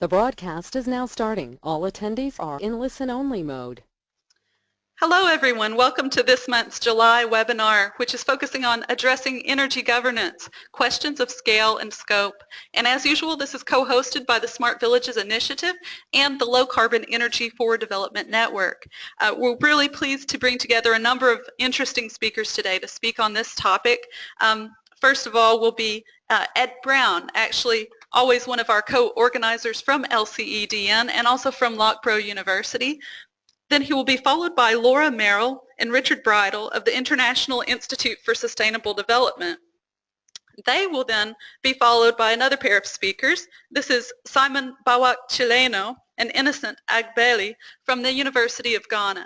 The broadcast is now starting. All attendees are in listen-only mode. Hello everyone, welcome to this month's July webinar, which is focusing on addressing energy governance, questions of scale and scope. And as usual, this is co-hosted by the Smart Villages Initiative and the Low Carbon Energy for Development Network. We're really pleased to bring together a number of interesting speakers today to speak on this topic. First of all will be Ed Brown, actually always one of our co-organizers from LCEDN and also from Loughborough University. Then he will be followed by Laura Merrill and Richard Bridle of the International Institute for Sustainable Development. They will then be followed by another pair of speakers. This is Simon Bawakyillenuo and Innocent Agbelie from the University of Ghana.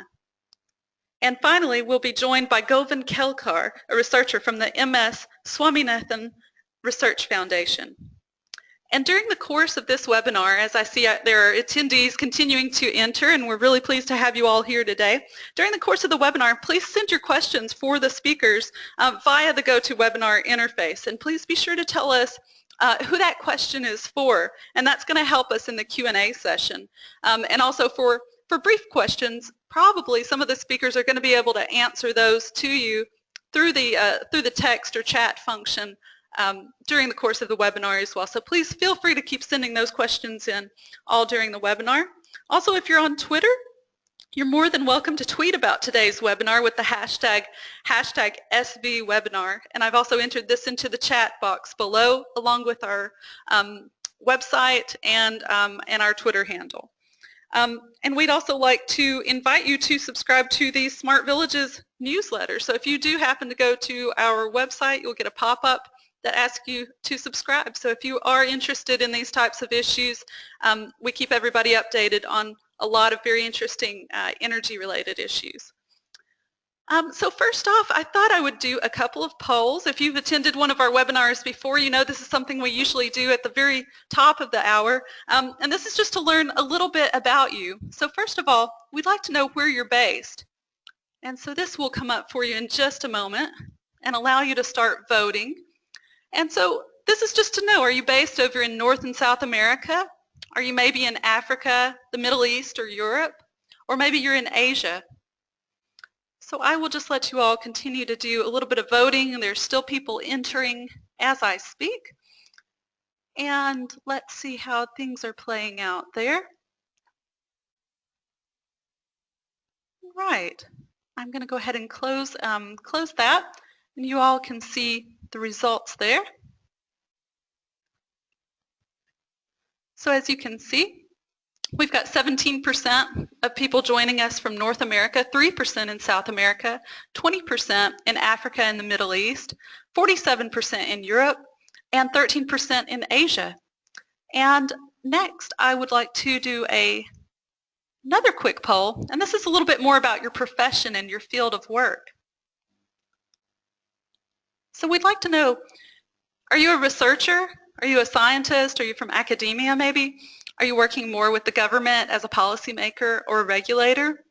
And finally, we'll be joined by Govind Kelkar, a researcher from the MS Swaminathan Research Foundation. And during the course of this webinar, as I see there are attendees continuing to enter, and we're really pleased to have you all here today. During the course of the webinar, please send your questions for the speakers via the GoToWebinar interface. And please be sure to tell us who that question is for, and that's going to help us in the Q&A session. And also for brief questions, probably some of the speakers are going to be able to answer those to you through the text or chat function during the course of the webinar as well. So please feel free to keep sending those questions in all during the webinar. Also, if you're on Twitter, you're more than welcome to tweet about today's webinar with the hashtag SVWebinar. And I've also entered this into the chat box below along with our website and our Twitter handle. And we'd also like to invite you to subscribe to the Smart Villages newsletter. So if you do happen to go to our website, you'll get a pop-up that asks you to subscribe. So if you are interested in these types of issues, we keep everybody updated on a lot of very interesting energy-related issues. So first off, I thought I would do a couple of polls. If you've attended one of our webinars before, you know this is something we usually do at the very top of the hour. And this is just to learn a little bit about you. So first of all, we'd like to know where you're based. And so this will come up for you in just a moment and allow you to start voting. And so this is just to know, are you based over in North and South America? Are you maybe in Africa, the Middle East, or Europe? Or maybe you're in Asia? So I will just let you all continue to do a little bit of voting, and there's still people entering as I speak. And let's see how things are playing out there. Right. I'm going to go ahead and close that, and you all can see the results there. So as you can see, we've got 17% of people joining us from North America, 3% in South America, 20% in Africa and the Middle East, 47% in Europe, and 13% in Asia. And next, I would like to do another quick poll, and this is a little bit more about your profession and your field of work. So we'd like to know, are you a researcher? Are you a scientist? Are you from academia maybe? Are you working more with the government as a policymaker or a regulator?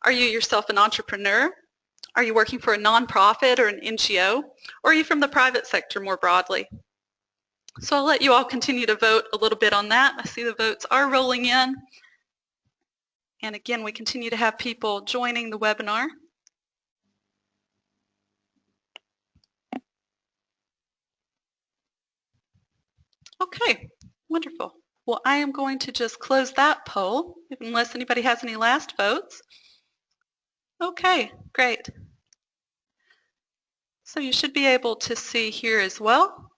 Are you yourself an entrepreneur? Are you working for a nonprofit or an NGO? Or are you from the private sector more broadly? So I'll let you all continue to vote a little bit on that. I see the votes are rolling in. And again, we continue to have people joining the webinar. Okay, wonderful. Well, I am going to just close that poll, unless anybody has any last votes. Okay, great. So you should be able to see here as well.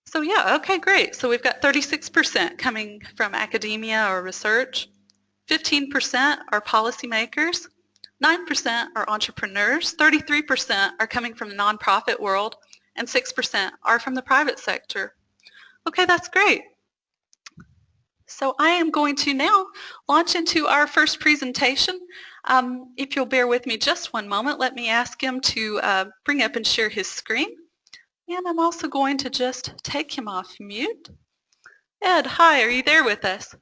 So yeah, okay, great. So we've got 36% coming from academia or research, 15% are policymakers, 9% are entrepreneurs, 33% are coming from the nonprofit world, and 6% are from the private sector. Okay, that's great. So I am going to now launch into our first presentation. If you'll bear with me just one moment, let me ask him to bring up and share his screen. And I'm also going to just take him off mute. Ed, hi, are you there with us?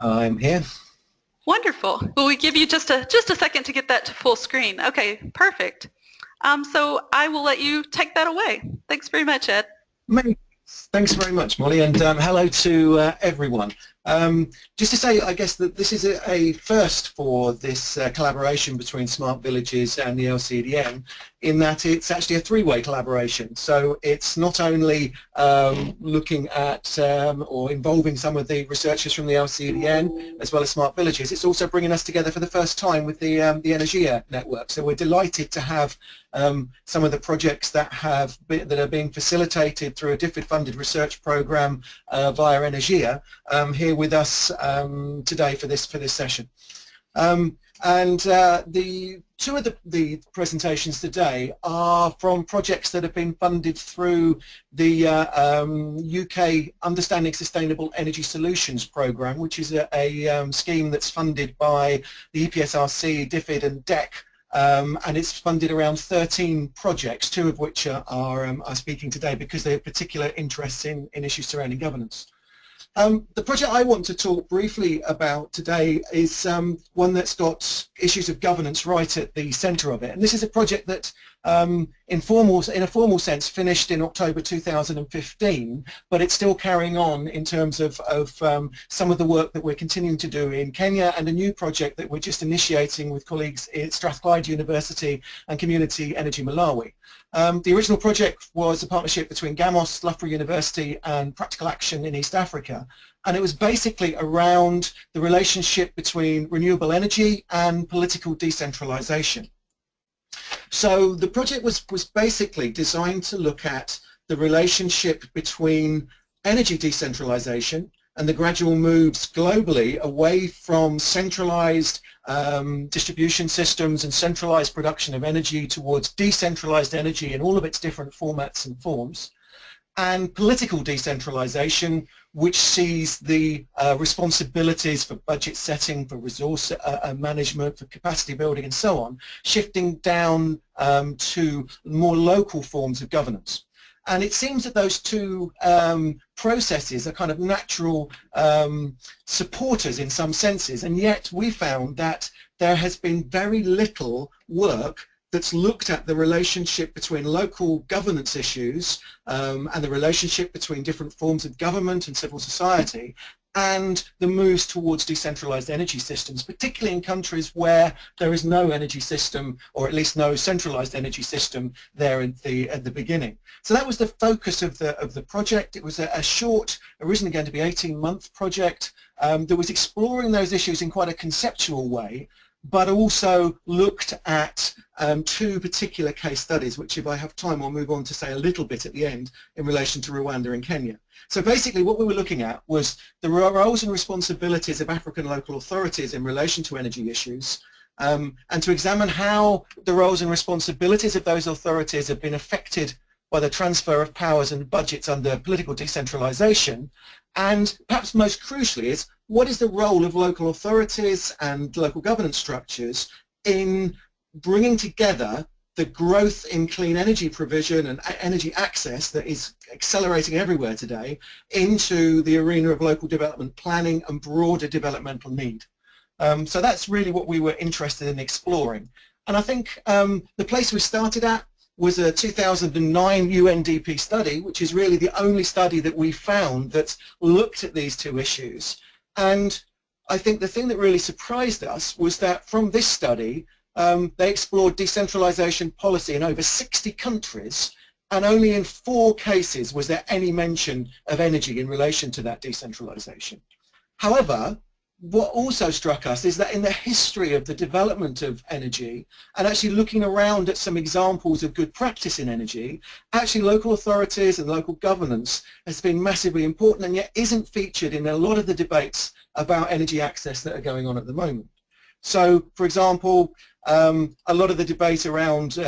I'm here. Wonderful. Will we give you just a second to get that to full screen? Okay, perfect. So I will let you take that away. Thanks very much, Ed. Many Thanks very much, Molly, and hello to everyone. Just to say, I guess that this is a first for this collaboration between Smart Villages and the LCDN, in that it's actually a three-way collaboration. So it's not only looking at or involving some of the researchers from the LCDN as well as Smart Villages, it's also bringing us together for the first time with the Energia network. So we're delighted to have some of the projects that are being facilitated through a DFID-funded research program via Energia here with us today for this session. The two of the presentations today are from projects that have been funded through the UK Understanding Sustainable Energy Solutions programme, which is a scheme that's funded by the EPSRC, DFID and DEC. And it's funded around 13 projects, two of which are speaking today because they have particular interests in issues surrounding governance. The project I want to talk briefly about today is one that's got issues of governance right at the centre of it. And this is a project that in a formal sense finished in October 2015, but it's still carrying on in terms of some of the work that we're continuing to do in Kenya, and a new project that we're just initiating with colleagues at Strathclyde University and Community Energy Malawi. The original project was a partnership between GAMOS, Loughborough University and Practical Action in East Africa, and it was basically around the relationship between renewable energy and political decentralization. So the project was basically designed to look at the relationship between energy decentralization and the gradual moves globally away from centralized distribution systems and centralized production of energy towards decentralized energy in all of its different formats and forms, and political decentralization, which sees the responsibilities for budget setting, for resource management, for capacity building and so on, shifting down to more local forms of governance. And it seems that those two processes are kind of natural supporters in some senses, and yet we found that there has been very little work that's looked at the relationship between local governance issues and the relationship between different forms of government and civil society and the moves towards decentralized energy systems, particularly in countries where there is no energy system, or at least no centralized energy system there at the beginning. So that was the focus of the project. It was a short, originally going to be 18-month project that was exploring those issues in quite a conceptual way, but also looked at two particular case studies, which if I have time I'll move on to say a little bit at the end in relation to Rwanda and Kenya. So basically what we were looking at was the roles and responsibilities of African local authorities in relation to energy issues, and to examine how the roles and responsibilities of those authorities have been affected by the transfer of powers and budgets under political decentralization, and perhaps most crucially is what is the role of local authorities and local governance structures in bringing together the growth in clean energy provision and energy access that is accelerating everywhere today into the arena of local development planning and broader developmental need. So that's really what we were interested in exploring. And I think the place we started at was a 2009 UNDP study, which is really the only study that we found that looked at these two issues. And I think the thing that really surprised us was that from this study, they explored decentralization policy in over 60 countries, and only in 4 cases was there any mention of energy in relation to that decentralization. However, what also struck us is that in the history of the development of energy, and actually looking around at some examples of good practice in energy, actually local authorities and local governance has been massively important, and yet isn't featured in a lot of the debates about energy access that are going on at the moment. So, for example, a lot of the debate around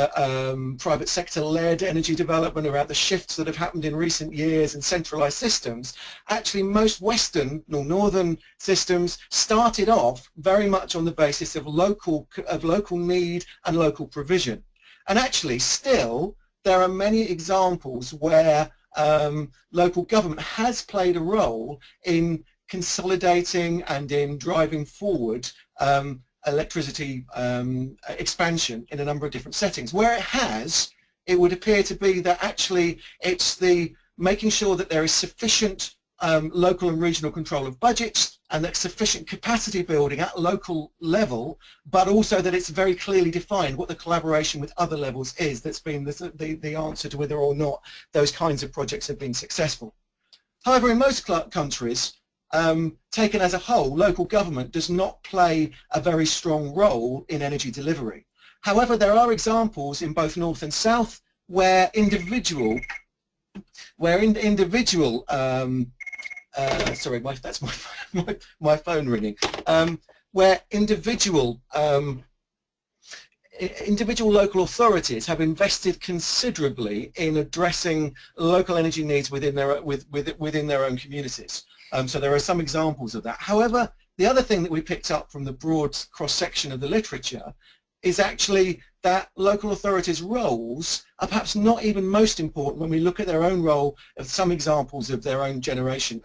private sector-led energy development, around the shifts that have happened in recent years and centralized systems, actually most Western or Northern systems started off very much on the basis of local need and local provision. And actually still there are many examples where local government has played a role in consolidating and in driving forward electricity expansion in a number of different settings. Where it has, it would appear to be that actually it's the making sure that there is sufficient local and regional control of budgets and that sufficient capacity building at local level, but also that it's very clearly defined what the collaboration with other levels is. That's been the answer to whether or not those kinds of projects have been successful. However, in most countries, taken as a whole, local government does not play a very strong role in energy delivery. However, there are examples in both North and South where individual sorry, that's my phone ringing. Where individual local authorities have invested considerably in addressing local energy needs within their own communities. So there are some examples of that. However, the other thing that we picked up from the broad cross-section of the literature is actually that local authorities' roles are perhaps not even most important when we look at their own role of some examples of their own generation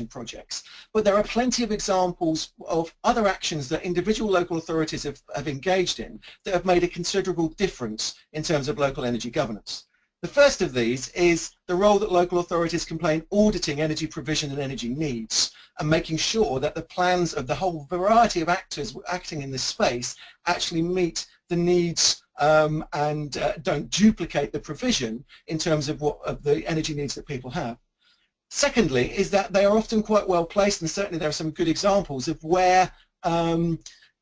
projects. But there are plenty of examples of other actions that individual local authorities have engaged in that have made a considerable difference in terms of local energy governance. The first of these is the role that local authorities can play in auditing energy provision and energy needs and making sure that the plans of the whole variety of actors acting in this space actually meet the needs and don't duplicate the provision in terms of the energy needs that people have. Secondly is that they are often quite well placed, and certainly there are some good examples of where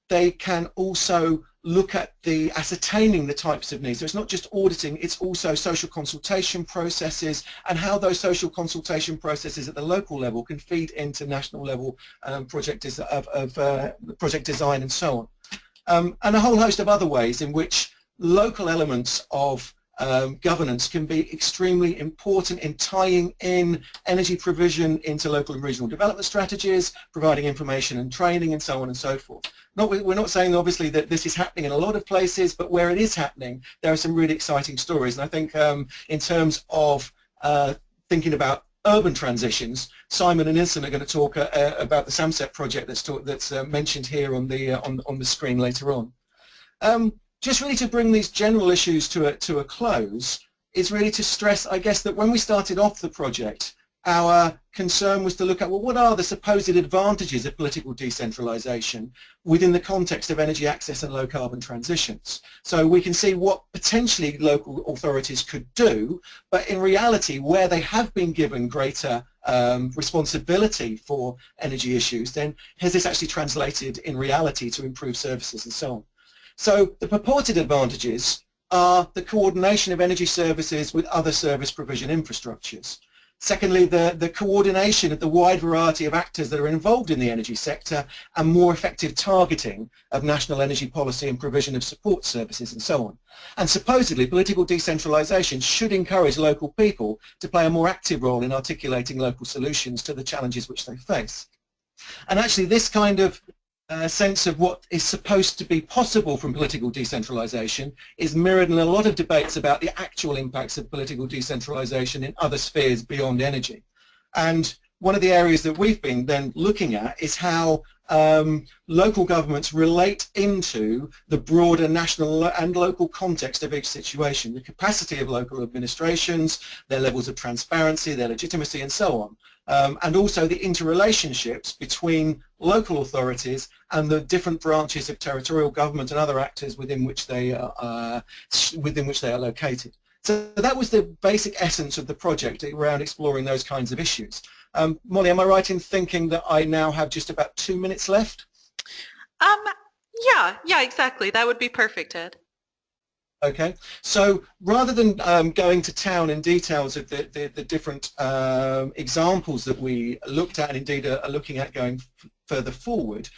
they can also look at ascertaining the types of needs. So it's not just auditing, it's also social consultation processes and how those social consultation processes at the local level can feed into national level project design and so on. And a whole host of other ways in which local elements of governance can be extremely important in tying in energy provision into local and regional development strategies, providing information and training and so on and so forth. We're not saying obviously that this is happening in a lot of places, but where it is happening there are some really exciting stories, and I think in terms of thinking about urban transitions, Simon and Ilsen are going to talk about the SAMSET project that's mentioned here on the screen later on. Just really to bring these general issues to a close is really to stress, I guess, that when we started off the project, our concern was to look at, well, what are the supposed advantages of political decentralization within the context of energy access and low carbon transitions. So we can see what potentially local authorities could do, but in reality, where they have been given greater responsibility for energy issues, then has this actually translated in reality to improve services and so on. So the purported advantages are the coordination of energy services with other service provision infrastructures. Secondly, the coordination of the wide variety of actors that are involved in the energy sector and more effective targeting of national energy policy and provision of support services and so on. And supposedly, political decentralization should encourage local people to play a more active role in articulating local solutions to the challenges which they face. And actually, this kind of sense of what is supposed to be possible from political decentralization is mirrored in a lot of debates about the actual impacts of political decentralization in other spheres beyond energy. And one of the areas that we've been then looking at is how local governments relate into the broader national and local context of each situation, the capacity of local administrations, their levels of transparency, their legitimacy and so on. And also the interrelationships between local authorities and the different branches of territorial government and other actors within which they are located. So that was the basic essence of the project around exploring those kinds of issues. Molly, am I right in thinking that I now have just about 2 minutes left? Yeah, exactly. That would be perfect, Ed. Okay, so rather than going to town in details of the different examples that we looked at and indeed are looking at going further forward,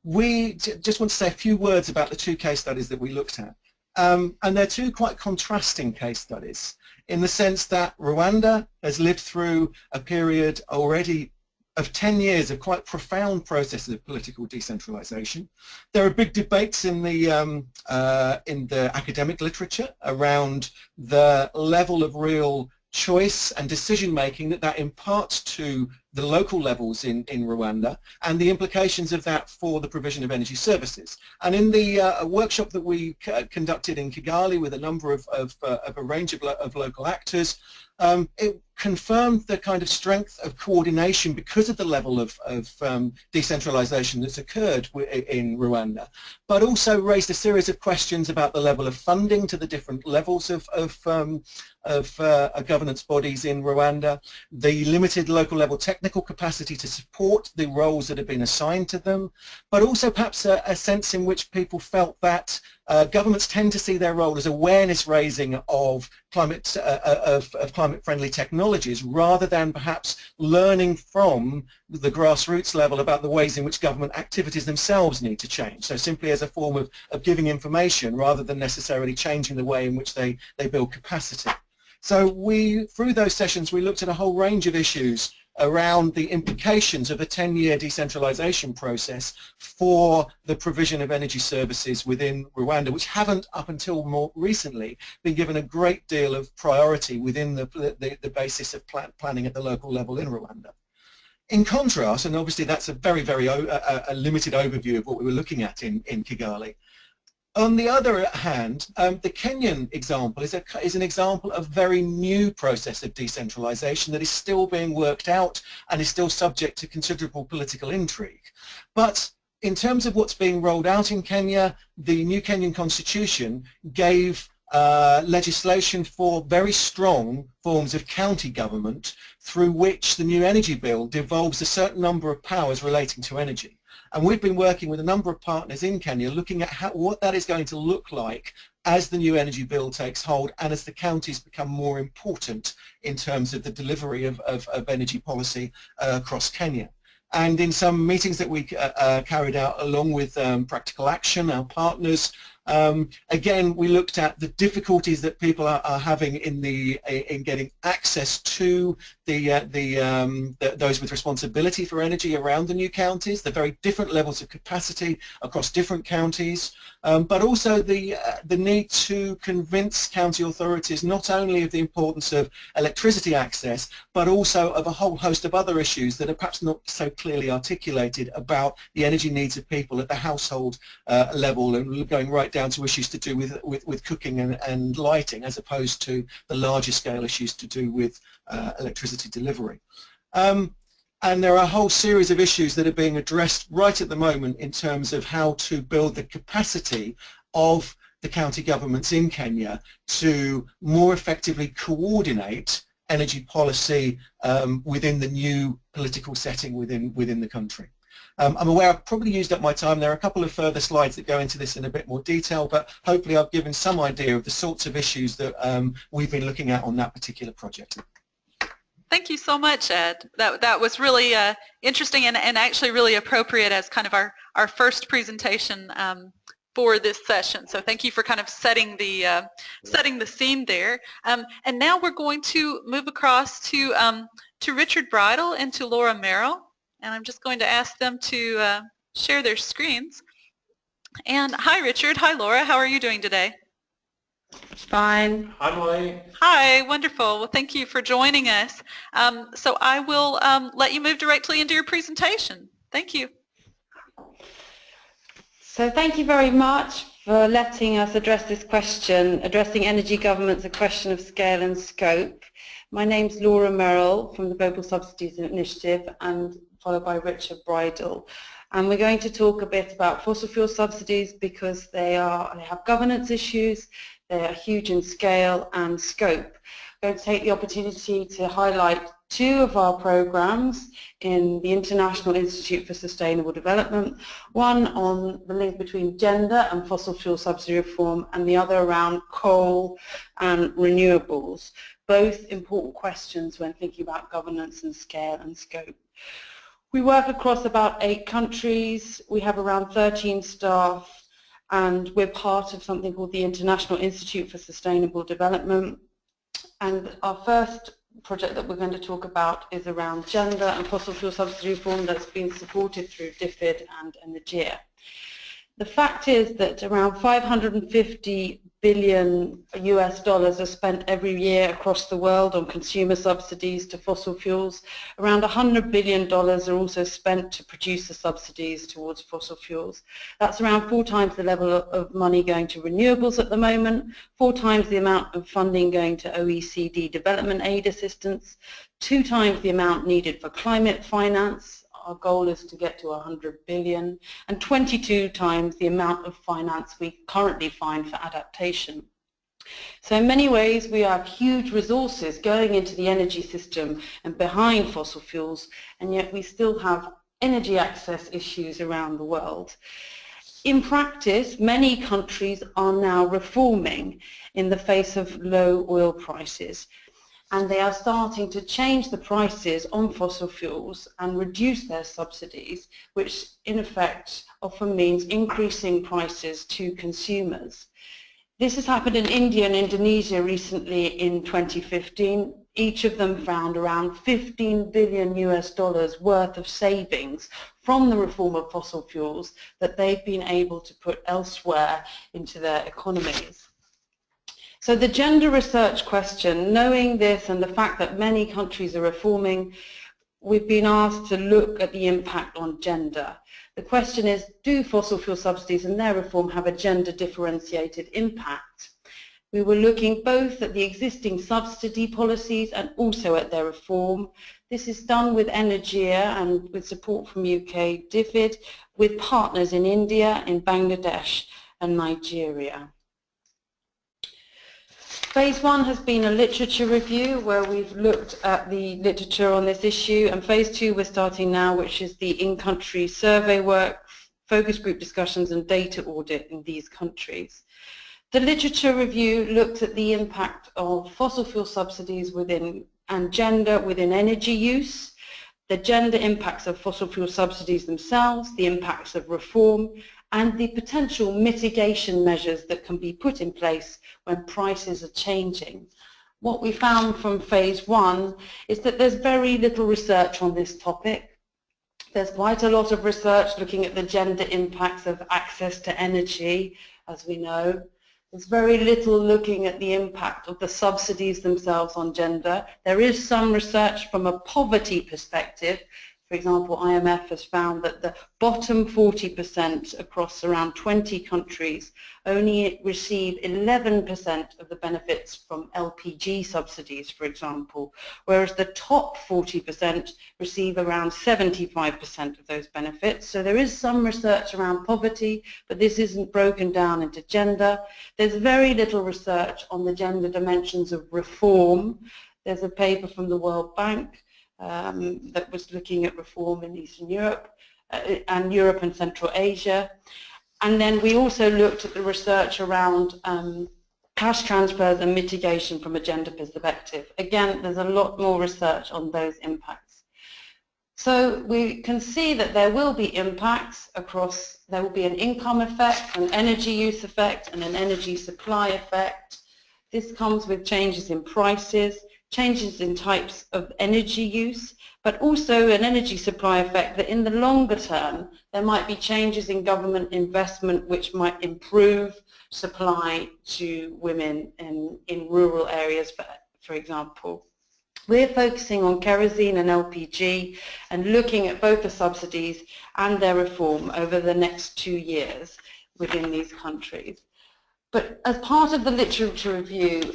we just want to say a few words about the two case studies that we looked at. And they're two quite contrasting case studies in the sense that Rwanda has lived through a period already of 10 years of quite profound processes of political decentralization. There are big debates in the academic literature around the level of real choice and decision-making that imparts to the local levels in Rwanda and the implications of that for the provision of energy services. And in the workshop that we conducted in Kigali with a number of a range of local actors, it confirmed the kind of strength of coordination because of the level of decentralization that's occurred in Rwanda, but also raised a series of questions about the level of funding to the different levels of governance bodies in Rwanda, the limited local level technical capacity to support the roles that have been assigned to them, but also perhaps a sense in which people felt that governments tend to see their role as awareness raising of climate-friendly technologies rather than perhaps learning from the grassroots level about the ways in which government activities themselves need to change. So simply as a form of giving information rather than necessarily changing the way in which they build capacity. So through those sessions, we looked at a whole range of issues around the implications of a 10-year decentralization process for the provision of energy services within Rwanda, which haven't, up until more recently, been given a great deal of priority within the basis of planning at the local level in Rwanda. In contrast, and obviously that's a very, very limited overview of what we were looking at in Kigali, on the other hand, the Kenyan example is an example of a very new process of decentralization that is still being worked out and is still subject to considerable political intrigue. But in terms of what's being rolled out in Kenya, the new Kenyan constitution gave legislation for very strong forms of county government through which the new energy bill devolves a certain number of powers relating to energy. And we've been working with a number of partners in Kenya looking at what that is going to look like as the new energy bill takes hold and as the counties become more important in terms of the delivery of energy policy across Kenya. And in some meetings that we carried out along with Practical Action, our partners, again, we looked at the difficulties that people are having in getting access to those with responsibility for energy around the new counties, the very different levels of capacity across different counties, but also the need to convince county authorities not only of the importance of electricity access, but also of a whole host of other issues that are perhaps not so clearly articulated about the energy needs of people at the household level, and going right down to issues to do with cooking and lighting, as opposed to the larger scale issues to do with electricity delivery. And there are a whole series of issues that are being addressed right at the moment in terms of how to build the capacity of the county governments in Kenya to more effectively coordinate energy policy within the new political setting within the country. I'm aware I've probably used up my time. There are a couple of further slides that go into this in a bit more detail, but hopefully I've given some idea of the sorts of issues that we've been looking at on that particular project. Thank you so much, Ed. That was really interesting and actually really appropriate as kind of our first presentation for this session. So thank you for kind of setting the scene there. And now we're going to move across to Richard Bridle and to Laura Merrill. And I'm just going to ask them to share their screens. And hi, Richard. Hi, Laura. How are you doing today? Fine. Hi, Molly. Hi, wonderful. Well, thank you for joining us. So I will let you move directly into your presentation. Thank you. So thank you very much for letting us address this question, addressing energy governance, a question of scale and scope. My name's Laura Merrill from the Global Subsidies Initiative, and followed by Richard Bridle. And we're going to talk a bit about fossil fuel subsidies because they have governance issues, they are huge in scale and scope. I'm going to take the opportunity to highlight two of our programs in the International Institute for Sustainable Development, one on the link between gender and fossil fuel subsidy reform, and the other around coal and renewables, both important questions when thinking about governance and scale and scope. We work across about 8 countries. We have around 13 staff, and we're part of something called the International Institute for Sustainable Development. And our first project that we're going to talk about is around gender and fossil fuel subsidy reform that's been supported through DFID and Energia. The fact is that around 550 billion US dollars are spent every year across the world on consumer subsidies to fossil fuels. Around $100 billion are also spent to produce the subsidies towards fossil fuels. That's around 4 times the level of money going to renewables at the moment, 4 times the amount of funding going to OECD development aid assistance, 2 times the amount needed for climate finance. Our goal is to get to 100 billion, and 22 times the amount of finance we currently find for adaptation. So in many ways we have huge resources going into the energy system and behind fossil fuels, and yet we still have energy access issues around the world. In practice, many countries are now reforming in the face of low oil prices, and they are starting to change the prices on fossil fuels and reduce their subsidies, which in effect often means increasing prices to consumers. This has happened in India and Indonesia recently in 2015. Each of them found around 15 billion US dollars worth of savings from the reform of fossil fuels that they've been able to put elsewhere into their economies. So the gender research question, knowing this and the fact that many countries are reforming, we've been asked to look at the impact on gender. The question is, do fossil fuel subsidies and their reform have a gender differentiated impact? We were looking both at the existing subsidy policies and also at their reform. This is done with Energia and with support from UK DFID, with partners in India, in Bangladesh and Nigeria. Phase 1 has been a literature review where we've looked at the literature on this issue, and Phase 2 we're starting now, which is the in-country survey work, focus group discussions and data audit in these countries. The literature review looked at the impact of fossil fuel subsidies and gender within energy use, the gender impacts of fossil fuel subsidies themselves, the impacts of reform, and the potential mitigation measures that can be put in place when prices are changing. What we found from Phase 1 is that there's very little research on this topic. There's quite a lot of research looking at the gender impacts of access to energy, as we know. There's very little looking at the impact of the subsidies themselves on gender. There is some research from a poverty perspective. For example, IMF has found that the bottom 40% across around 20 countries only receive 11% of the benefits from LPG subsidies, for example, whereas the top 40% receive around 75% of those benefits. So there is some research around poverty, but this isn't broken down into gender. There's very little research on the gender dimensions of reform. There's a paper from the World Bank that was looking at reform in Eastern Europe and Europe and Central Asia. And then we also looked at the research around cash transfers and mitigation from a gender perspective. Again, there's a lot more research on those impacts. So we can see that there will be impacts across, there will be an income effect, an energy use effect, and an energy supply effect. This comes with changes in prices, changes in types of energy use, but also an energy supply effect that in the longer term there might be changes in government investment which might improve supply to women in rural areas, for example. We're focusing on kerosene and LPG and looking at both the subsidies and their reform over the next 2 years within these countries. But as part of the literature review,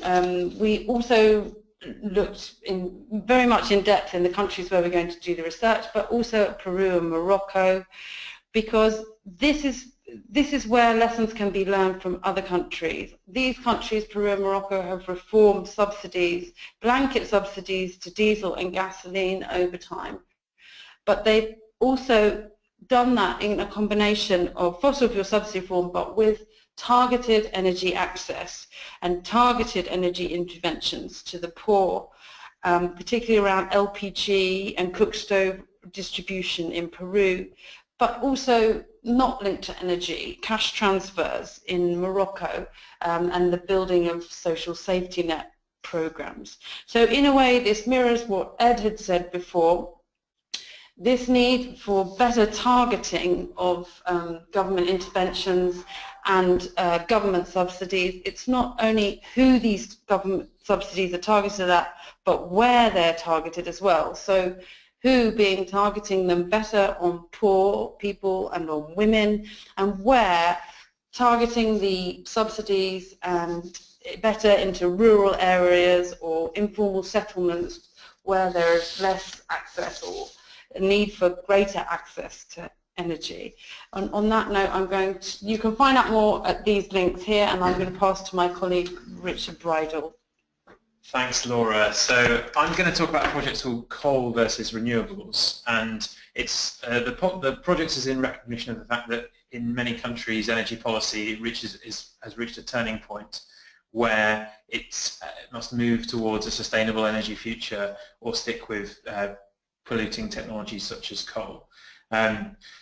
we also looked very much in depth in the countries where we're going to do the research, but also at Peru and Morocco, because this is where lessons can be learned from other countries. These countries, Peru and Morocco, have reformed subsidies, blanket subsidies to diesel and gasoline over time, but they've also done that in a combination of fossil fuel subsidy reform, but with targeted energy access and targeted energy interventions to the poor, particularly around LPG and cook stove distribution in Peru, but also not linked to energy, cash transfers in Morocco, and the building of social safety net programs. So in a way this mirrors what Ed had said before. This need for better targeting of government interventions and government subsidies, it's not only who these government subsidies are targeted at, but where they're targeted as well. So who being targeting them better on poor people and on women, and where targeting the subsidies and better into rural areas or informal settlements where there is less access or a need for greater access to energy. And on that note, you can find out more at these links here, and I'm going to pass to my colleague Richard Bridle. Thanks, Laura. So I'm going to talk about a project called Coal versus Renewables, and it's the project is in recognition of the fact that in many countries energy policy has reached a turning point where it must move towards a sustainable energy future or stick with polluting technologies such as coal.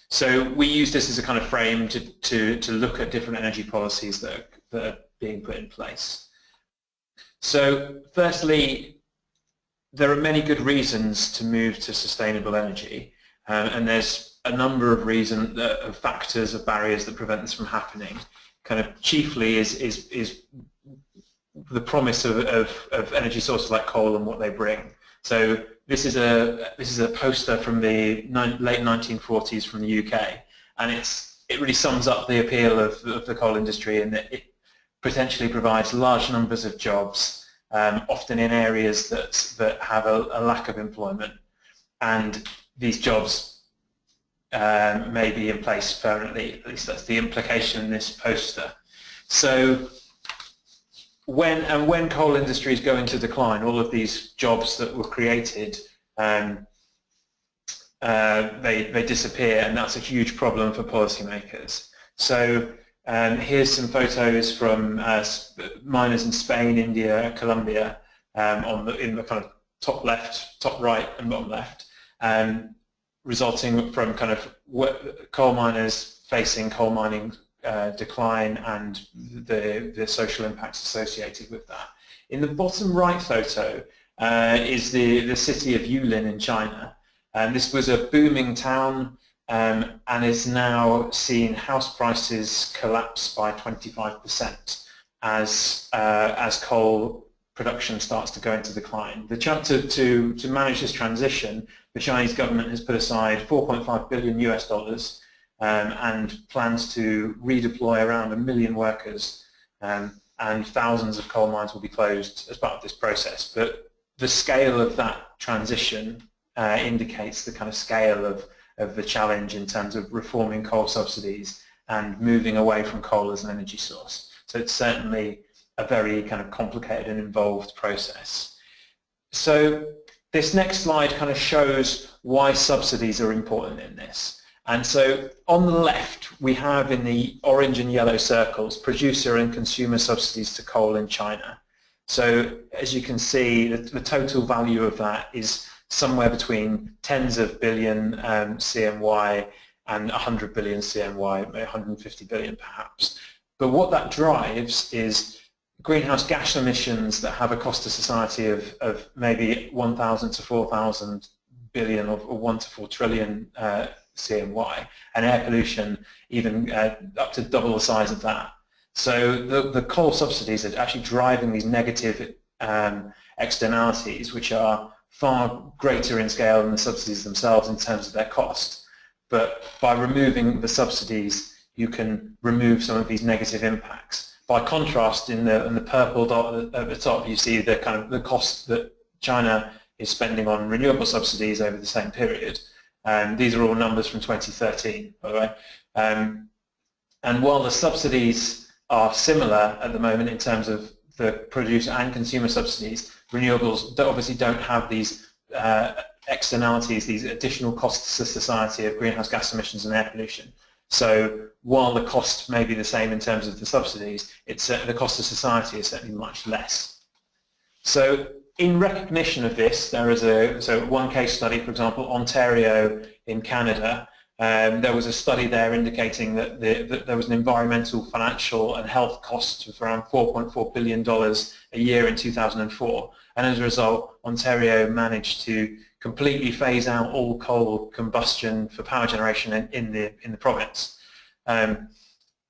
So we use this as a kind of frame to look at different energy policies that are being put in place. So firstly, there are many good reasons to move to sustainable energy, and there's a number of reasons, of factors, of barriers that prevent this from happening. Kind of chiefly is the promise of energy sources like coal and what they bring. So this is a poster from the late 1940s from the UK, and it really sums up the appeal of the coal industry in that it potentially provides large numbers of jobs, often in areas that have a lack of employment, and these jobs may be in place permanently. At least that's the implication in this poster. So when coal industries go into decline, all of these jobs that were created, they disappear, and that's a huge problem for policymakers. So here's some photos from miners in Spain, India, Colombia, in the kind of top left, top right, and bottom left, resulting from kind of coal miners facing coal mining decline and the social impacts associated with that. In the bottom right photo is the city of Yulin in China, and this was a booming town and is now seeing house prices collapse by 25% as coal production starts to go into decline. To manage this transition, the Chinese government has put aside $4.5 billion US and plans to redeploy around 1 million workers, and thousands of coal mines will be closed as part of this process. But the scale of that transition indicates the kind of scale of the challenge in terms of reforming coal subsidies and moving away from coal as an energy source. So it's certainly a very kind of complicated and involved process. So this next slide kind of shows why subsidies are important in this. And so on the left, we have in the orange and yellow circles producer and consumer subsidies to coal in China. So as you can see, the total value of that is somewhere between tens of billion CNY and 100 billion CNY, 150 billion perhaps. But what that drives is greenhouse gas emissions that have a cost to society of maybe 1,000 to 4,000 billion or 1 to 4 trillion CNY, and air pollution even up to double the size of that. So the coal subsidies are actually driving these negative externalities, which are far greater in scale than the subsidies themselves in terms of their cost. But by removing the subsidies, you can remove some of these negative impacts. By contrast, in the purple dot at the top, you see the kind of the cost that China is spending on renewable subsidies over the same period. These are all numbers from 2013, by the way. And while the subsidies are similar at the moment in terms of the producer and consumer subsidies, renewables obviously don't have these externalities, these additional costs to society of greenhouse gas emissions and air pollution. So while the cost may be the same in terms of the subsidies, the cost to society is certainly much less. So in recognition of this, there is one case study, for example, Ontario in Canada. There was a study there indicating that there was an environmental, financial and health cost of around $4.4 billion a year in 2004. And as a result, Ontario managed to completely phase out all coal combustion for power generation in the province.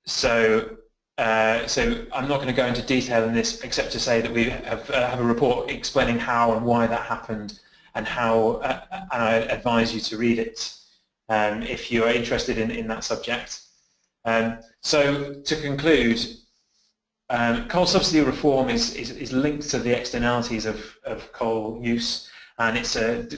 So I'm not going to go into detail in this, except to say that we have a report explaining how and why that happened, and how, and I advise you to read it if you are interested in that subject. So to conclude, coal subsidy reform is linked to the externalities of coal use, and it's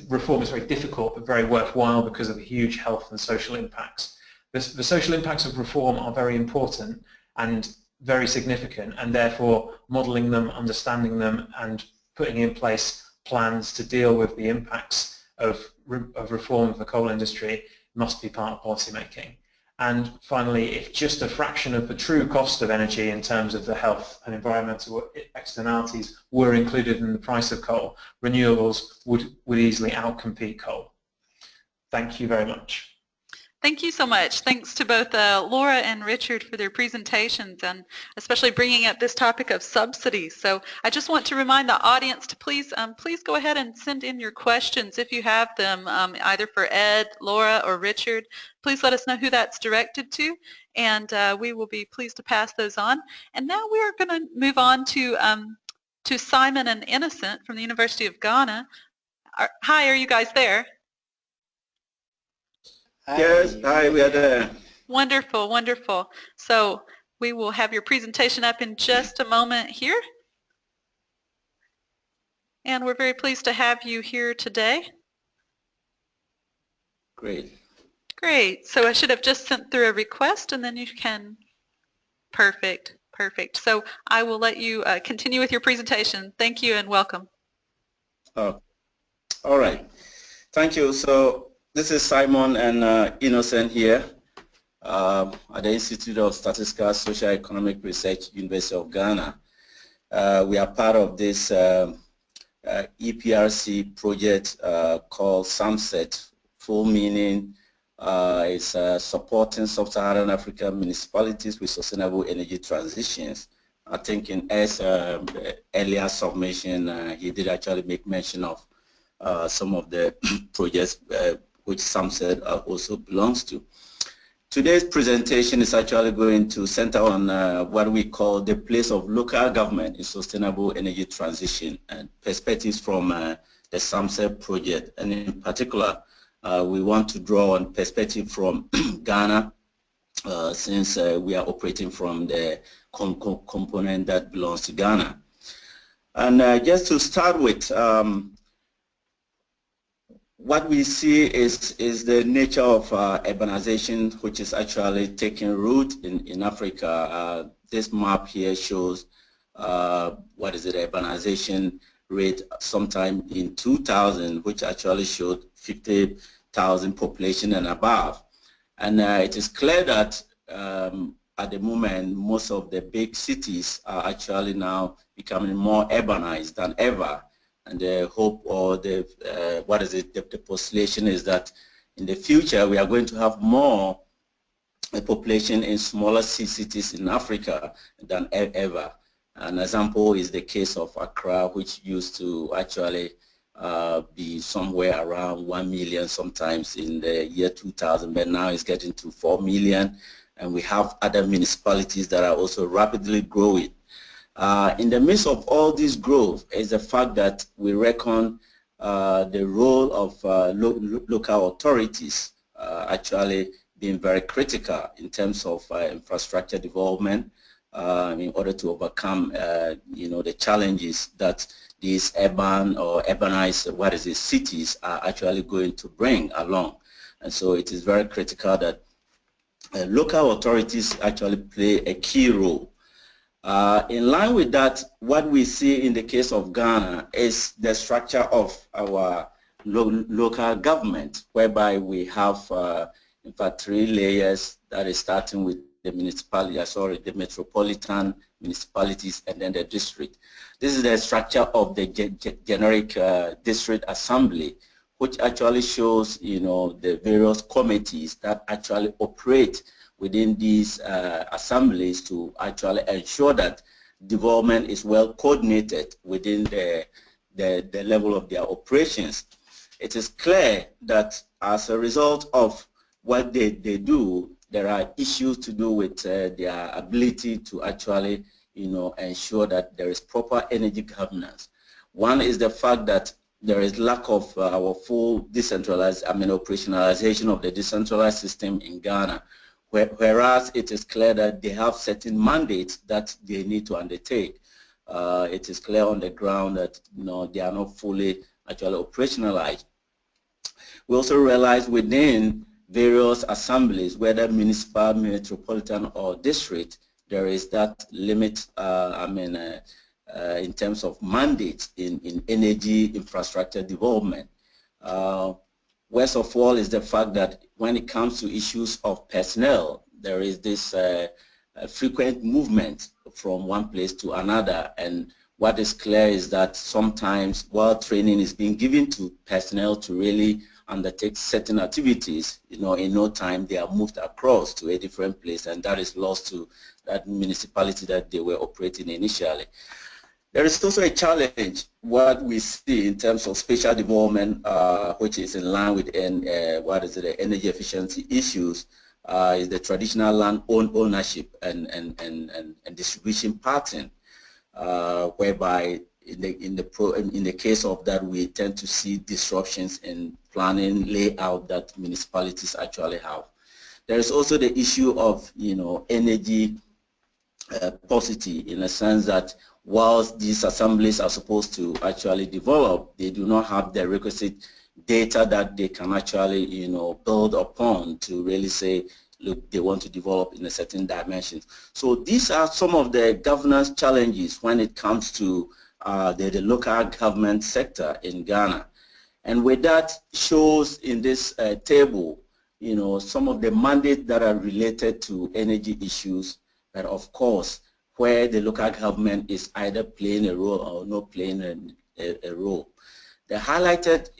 reform is very difficult but very worthwhile because of the huge health and social impacts. The social impacts of reform are very important and very significant, and therefore modelling them, understanding them, and putting in place plans to deal with the impacts of reform of the coal industry must be part of policy making. And finally, if just a fraction of the true cost of energy in terms of the health and environmental externalities were included in the price of coal, renewables would easily outcompete coal. Thank you very much. Thank you so much. Thanks to both Laura and Richard for their presentations, and especially bringing up this topic of subsidies. So I just want to remind the audience to please go ahead and send in your questions if you have them, either for Ed, Laura, or Richard. Please let us know who that's directed to, and we will be pleased to pass those on. And now we are going to move on to Simon and Innocent from the University of Ghana. Hi, are you guys there? Yes, hi, we are there. Wonderful, wonderful. So we will have your presentation up in just a moment here. And we're very pleased to have you here today. Great. Great. So I should have just sent through a request, and then you can. Perfect, perfect. So I will let you continue with your presentation. Thank you and welcome. Oh, all right. Thank you. So this is Simon and Innocent here at the Institute of Statistical Social Economic Research, University of Ghana. We are part of this EPRC project called SAMSET. Full meaning is supporting sub-Saharan African municipalities with sustainable energy transitions. I think in Ed's earlier submission, he did actually make mention of some of the projects which SAMSET also belongs to. Today's presentation is actually going to center on what we call the place of local government in sustainable energy transition and perspectives from the SAMSET project. And in particular, we want to draw on perspective from Ghana, since we are operating from the component that belongs to Ghana. And just to start with, what we see is the nature of urbanization, which is actually taking root in Africa. This map here shows what is the urbanization rate sometime in 2000, which actually showed 50,000 population and above. And it is clear that at the moment, most of the big cities are actually now becoming more urbanized than ever. And the hope, or the the postulation is that in the future we are going to have more population in smaller cities in Africa than ever. An example is the case of Accra, which used to actually be somewhere around 1 million sometimes in the year 2000, but now it's getting to 4 million. And we have other municipalities that are also rapidly growing. In the midst of all this growth is the fact that we reckon the role of local authorities actually being very critical in terms of infrastructure development in order to overcome the challenges that these urban or urbanized cities are actually going to bring along. And so it is very critical that local authorities actually play a key role. In line with that, what we see in the case of Ghana is the structure of our local government, whereby we have in fact 3 layers, that is starting with the the metropolitan municipalities and then the district. This is the structure of the generic district assembly, which actually shows the various committees that actually operate within these assemblies to actually ensure that development is well coordinated within the level of their operations. it is clear that as a result of what they do, there are issues to do with their ability to actually, ensure that there is proper energy governance. One is the fact that there is lack of our full operationalization of the decentralized system in Ghana, whereas it is clear that they have certain mandates that they need to undertake. It is clear on the ground that they are not fully actually operationalized. We also realize within various assemblies, whether municipal, metropolitan, or district, there is that limit, in terms of mandates in energy infrastructure development. Worst of all is the fact that when it comes to issues of personnel, there is this frequent movement from one place to another, and what is clear is that sometimes while training is being given to personnel to really undertake certain activities, in no time they are moved across to a different place, and that is lost to that municipality that they were operating initially. There is also a challenge, what we see in terms of spatial development, which is in line with the energy efficiency issues, is the traditional land ownership and distribution pattern, whereby in the case of that we tend to see disruptions in planning layout that municipalities actually have. There is also the issue of energy paucity, in a sense that whilst these assemblies are supposed to actually develop, they do not have the requisite data that they can actually build upon to really say, look, they want to develop in a certain dimension. So these are some of the governance challenges when it comes to the local government sector in Ghana. And with that shows in this table, some of the mandates that are related to energy issues, but of course, where the local government is either playing a role or not playing a role. The highlighted,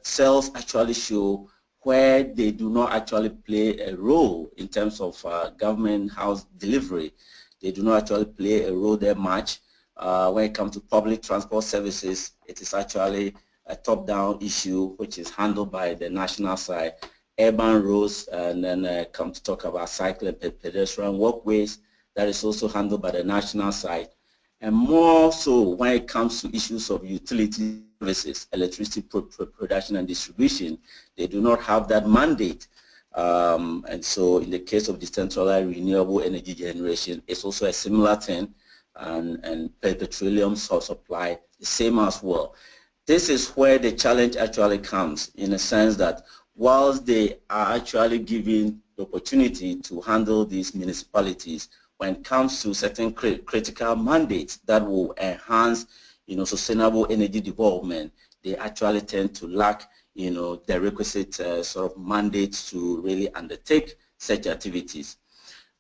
cells actually show where they do not actually play a role in terms of government house delivery. They do not actually play a role there much. When it comes to public transport services, it is actually a top-down issue which is handled by the national side. Urban roads, and then come to talk about cycling and pedestrian walkways, that is also handled by the national side. And more so when it comes to issues of utility services, electricity production and distribution, they do not have that mandate. And so in the case of decentralized renewable energy generation, it's also a similar thing, and petroleum source supply, the same as well. This is where the challenge actually comes, in a sense that whilst they are actually given the opportunity to handle these municipalities, when it comes to certain critical mandates that will enhance, sustainable energy development, they actually tend to lack, the requisite sort of mandates to really undertake such activities.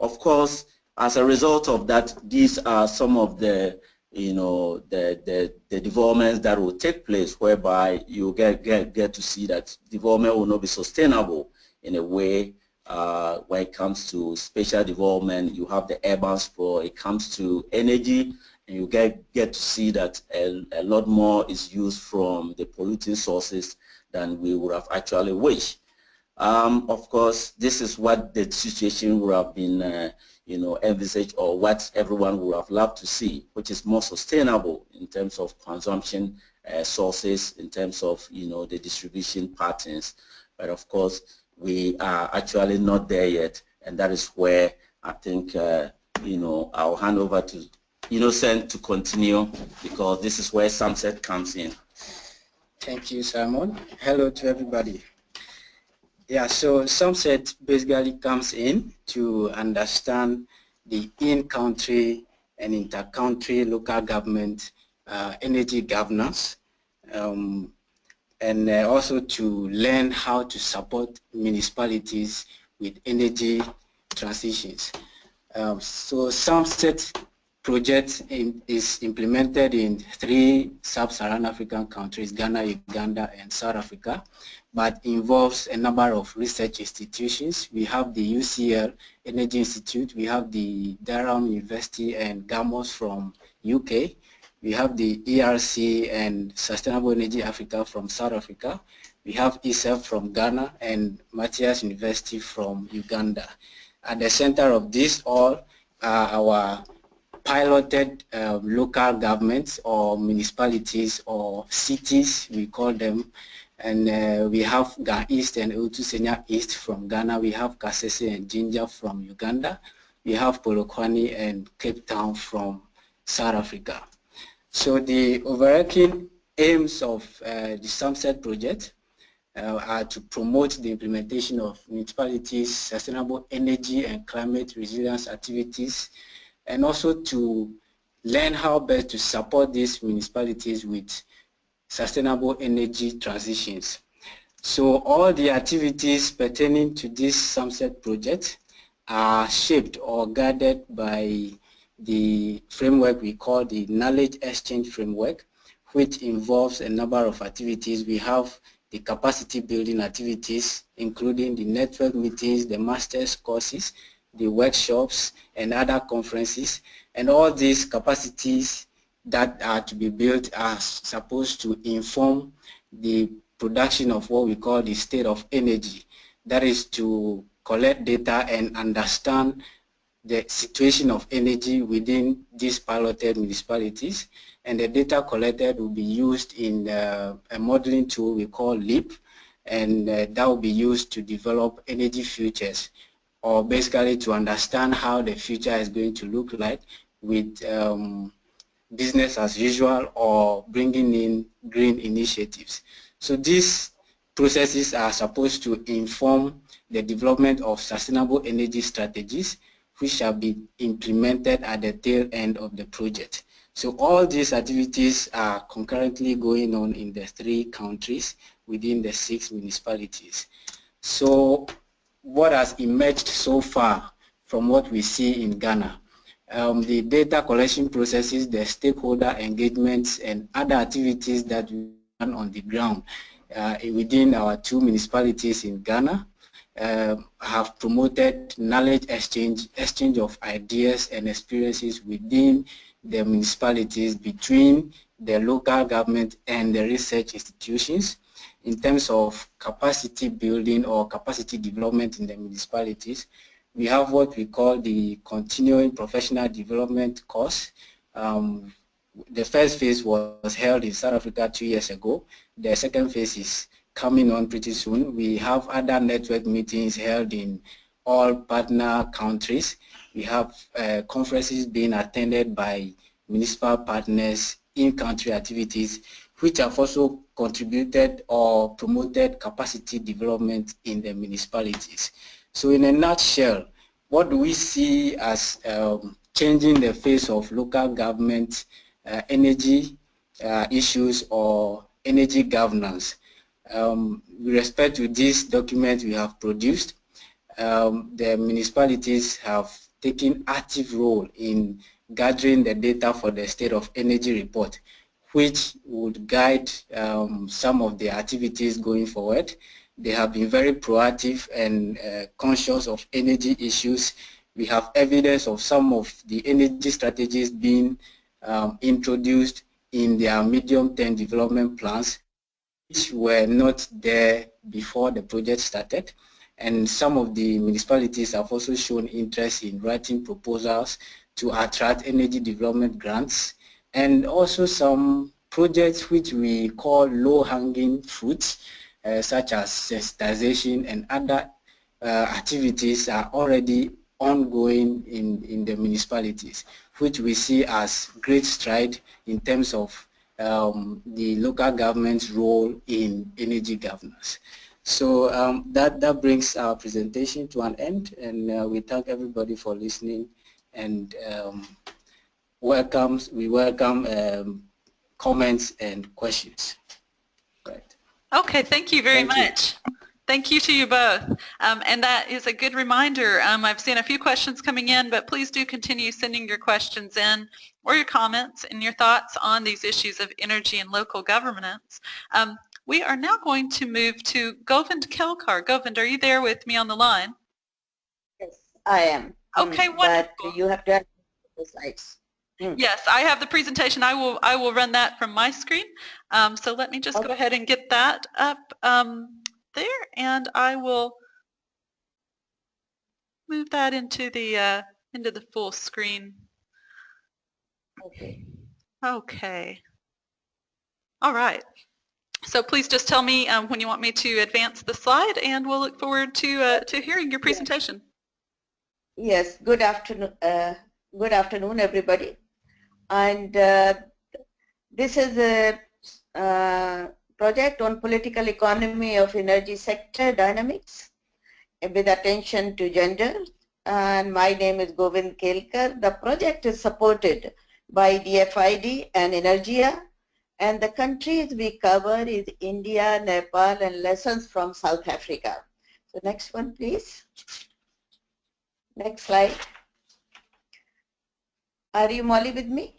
Of course, as a result of that, these are some of the, the developments that will take place, whereby you get to see that development will not be sustainable in a way. When it comes to spatial development, you have the urban sprawl. It comes to energy, and you get to see that a lot more is used from the polluting sources than we would have actually wished. Of course, this is what the situation would have been, envisaged, or what everyone would have loved to see, which is more sustainable in terms of consumption sources, in terms of, the distribution patterns. But of course, we are actually not there yet, and that is where I think, I'll hand over to Innocent to continue, because this is where SAMSET comes in. Thank you, Simon. Hello to everybody. Yeah, so SAMSET basically comes in to understand the in-country and inter-country local government energy governance, and also to learn how to support municipalities with energy transitions. So SAMSET project is implemented in 3 sub-Saharan African countries, Ghana, Uganda, and South Africa, but involves a number of research institutions. We have the UCL Energy Institute, we have the Durham University and GAMOS from UK, We have the ERC and Sustainable Energy Africa from South Africa. We have ESEF from Ghana and Matthias University from Uganda. At the center of this all are our piloted local governments or municipalities or cities, we call them. And we have Ga East and Otusenya East from Ghana. We have Kasese and Jinja from Uganda. We have Polokwane and Cape Town from South Africa. So the overarching aims of the SAMSET project are to promote the implementation of municipalities' sustainable energy and climate resilience activities, and also to learn how best to support these municipalities with sustainable energy transitions. So all the activities pertaining to this SAMSET project are shaped or guided by the framework we call the Knowledge Exchange Framework, which involves a number of activities. We have the capacity building activities, including the network meetings, the master's courses, the workshops, and other conferences. And all these capacities that are to be built are supposed to inform the production of what we call the state of energy. That is to collect data and understand the situation of energy within these piloted municipalities. And the data collected will be used in a modeling tool we call LEAP, and that will be used to develop energy futures, or basically to understand how the future is going to look like with business as usual or bringing in green initiatives. So these processes are supposed to inform the development of sustainable energy strategies, which shall be implemented at the tail end of the project. So all these activities are concurrently going on in the 3 countries within the 6 municipalities. So what has emerged so far from what we see in Ghana? The data collection processes, the stakeholder engagements, and other activities that we run on the ground within our 2 municipalities in Ghana have promoted knowledge exchange of ideas and experiences within the municipalities between the local government and the research institutions in terms of capacity building or capacity development in the municipalities. We have what we call the continuing professional development course. The first phase was held in South Africa 2 years ago. The second phase is coming on pretty soon. We have other network meetings held in all partner countries. We have conferences being attended by municipal partners in-country activities, which have also contributed or promoted capacity development in the municipalities. So in a nutshell, what do we see as changing the face of local government energy issues or energy governance? With respect to this document we have produced, the municipalities have taken active role in gathering the data for the State of Energy report, which would guide some of the activities going forward. They have been very proactive and conscious of energy issues. We have evidence of some of the energy strategies being introduced in their medium-term development plans, which were not there before the project started. And some of the municipalities have also shown interest in writing proposals to attract energy development grants, and also some projects which we call low-hanging fruits, such as sensitization and other activities are already ongoing in the municipalities, which we see as great stride in terms of the local government's role in energy governance. So that brings our presentation to an end, and we thank everybody for listening, and we welcome comments and questions. Right. Okay, thank you very much. Thank you to you both. And that is a good reminder. I've seen a few questions coming in, but please do continue sending your questions in, or your comments and your thoughts on these issues of energy and local governance. We are now going to move to Govind Kelkar. Govind, are you there with me on the line? Yes, I am. Okay, wonderful. But you have to have the slides. Yes, I have the presentation. I will run that from my screen. So let me just go ahead and get that up there, and I will move that into the full screen. Okay. Okay. All right. So please just tell me when you want me to advance the slide, and we'll look forward to hearing your presentation. Yes. Good afternoon. Good afternoon, everybody. And this is a project on political economy of energy sector dynamics with attention to gender. And my name is Govind Kelkar. The project is supported by DFID and Energia. And the countries we cover is India, Nepal, and lessons from South Africa. So next one, please. Next slide. Are you Molly with me?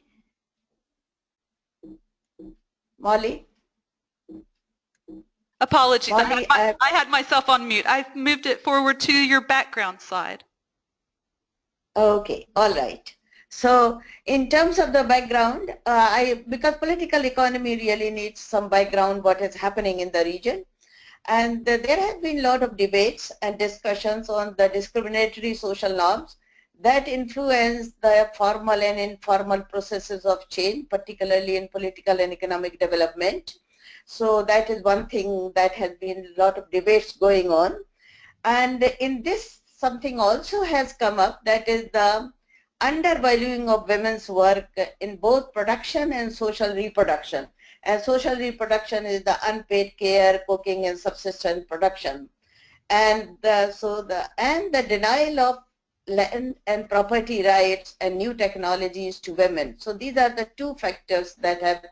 Molly? Apologies, Molly, I had myself on mute. I've moved it forward to your background slide. Okay, all right. So in terms of the background, because political economy really needs some background what is happening in the region. And there have been a lot of debates and discussions on the discriminatory social norms that influence the formal and informal processes of change, particularly in political and economic development. So that is one thing that has been a lot of debates going on. And in this, something also has come up, that is the undervaluing of women's work in both production and social reproduction. And social reproduction is the unpaid care, cooking, and subsistence production. And the denial of land and property rights and new technologies to women. So these are the two factors that have,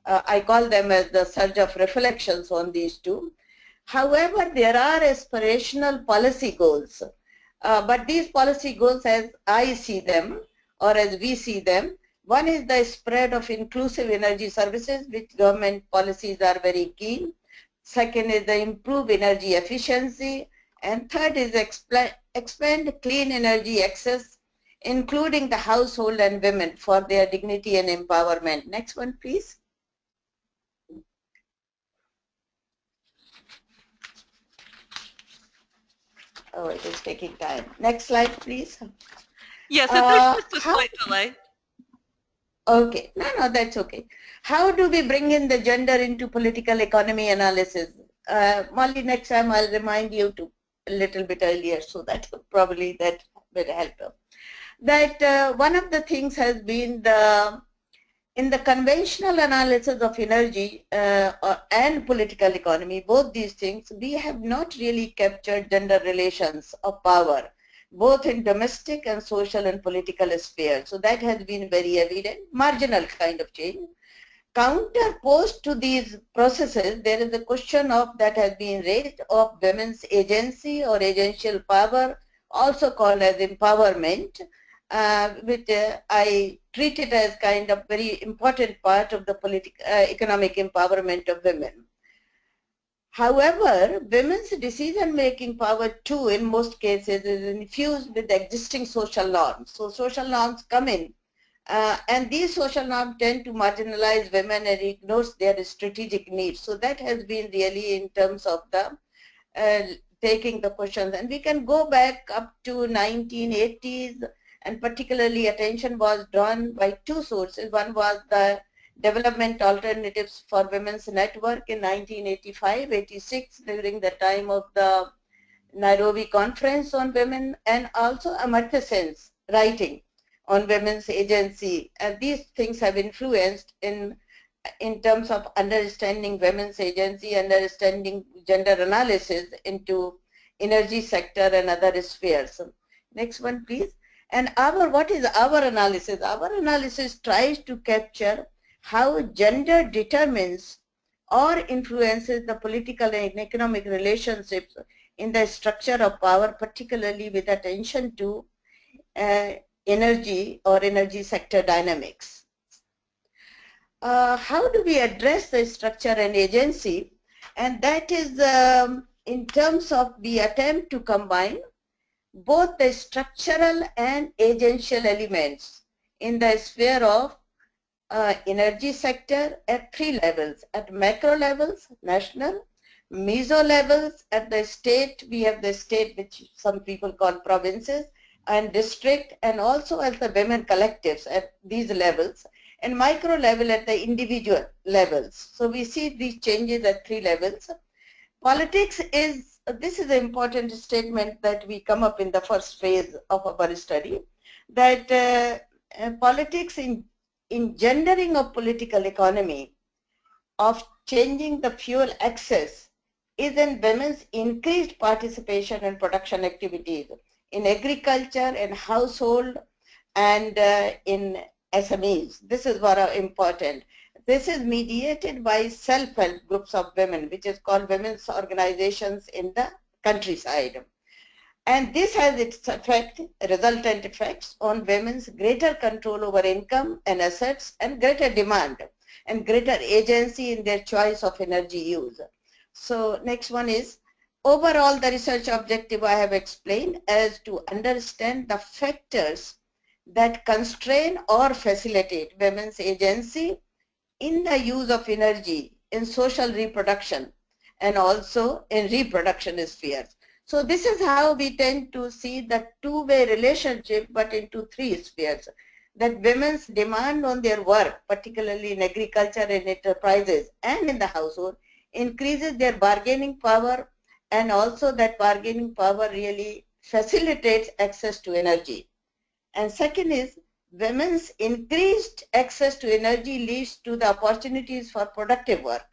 I call them as the surge of reflections on these two. However, there are aspirational policy goals, but these policy goals, as I see them, or as we see them, one is the spread of inclusive energy services, which government policies are very keen. Second is the improve energy efficiency. And third is expand clean energy access, including the household and women for their dignity and empowerment. Next one, please. Oh, it is taking time. Next slide, please. Yes, there's just a slight delay. Okay, no, that's okay. How do we bring in the gender into political economy analysis? Molly, next time I'll remind you to a little bit earlier, so that probably that will help. That one of the things has been in the conventional analysis of energy and political economy, both these things, we have not really captured gender relations of power, both in domestic and social and political spheres. So that has been very evident, marginal kind of change. Counterposed to these processes, there is a question that has been raised of women's agency or agential power, also called as empowerment, which I treat it as kind of very important part of the economic empowerment of women. However, women's decision-making power too, in most cases, is infused with existing social norms. So social norms come in, and these social norms tend to marginalize women and ignores their strategic needs. So that has been really in terms of the taking the questions. And we can go back up to 1980s, and particularly attention was drawn by two sources. One was the Development Alternatives for Women's Network in 1985-86 during the time of the Nairobi Conference on Women, and also Amartya Sen's writing on women's agency. And these things have influenced in terms of understanding women's agency, understanding gender analysis into energy sector and other spheres. Next one, please. And what is our analysis? Our analysis tries to capture how gender determines or influences the political and economic relationships in the structure of power, particularly with attention to energy or energy sector dynamics. How do we address the structure and agency? And that is in terms of the attempt to combine both the structural and agential elements in the sphere of energy sector at 3 levels, at macro levels, national, meso levels, at the state, we have the state which some people call provinces, and district, and also at the women collectives at these levels, and micro level at the individual levels. So we see these changes at 3 levels. Politics is, this is an important statement that we come up in the first phase of our study, that politics in gendering of political economy, of changing the fuel access, is in women's increased participation in production activities, in agriculture, in household, and in SMEs. This is very important. This is mediated by self-help groups of women, which is called women's organizations in the countryside. And this has its effect, resultant effects on women's greater control over income and assets, and greater demand and greater agency in their choice of energy use. So next one is, overall the research objective I have explained as to understand the factors that constrain or facilitate women's agency in the use of energy in social reproduction and also in reproduction spheres. So this is how we tend to see the two-way relationship, but into 3 spheres. That women's demand on their work, particularly in agriculture and enterprises and in the household, increases their bargaining power, and also that bargaining power really facilitates access to energy. And second is, women's increased access to energy leads to the opportunities for productive work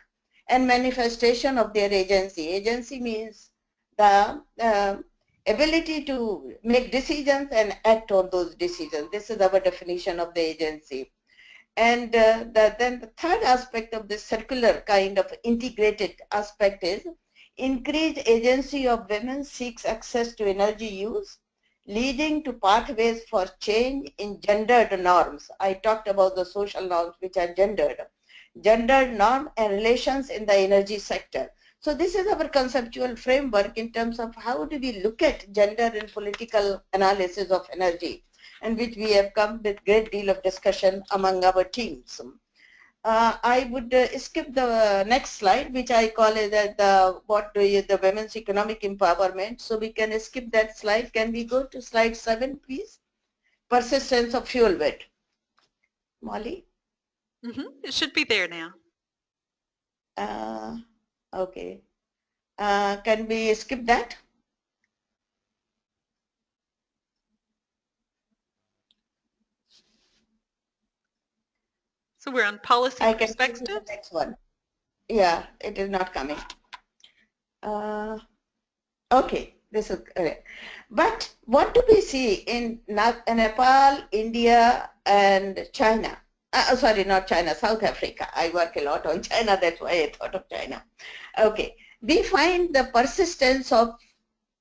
and manifestation of their agency. Agency means the ability to make decisions and act on those decisions. This is our definition of the agency. And then the third aspect of this circular kind of integrated aspect is, increased agency of women seeks access to energy use, leading to pathways for change in gendered norms. I talked about the social norms which are gendered norm and relations in the energy sector. So this is our conceptual framework in terms of how do we look at gender in political analysis of energy, and which we have come with great deal of discussion among our teams. I would skip the next slide, which I call it the women's economic empowerment. So we can skip that slide. Can we go to slide 7, please? Persistence of fuel weight. Molly? It should be there now. Okay. Can we skip that? So we're on policy perspective. The next one. Yeah, it is not coming. Okay, this is correct. But what do we see in Nepal, India, and China? Sorry, not China, South Africa. I work a lot on China, that's why I thought of China. Okay, we find the persistence of,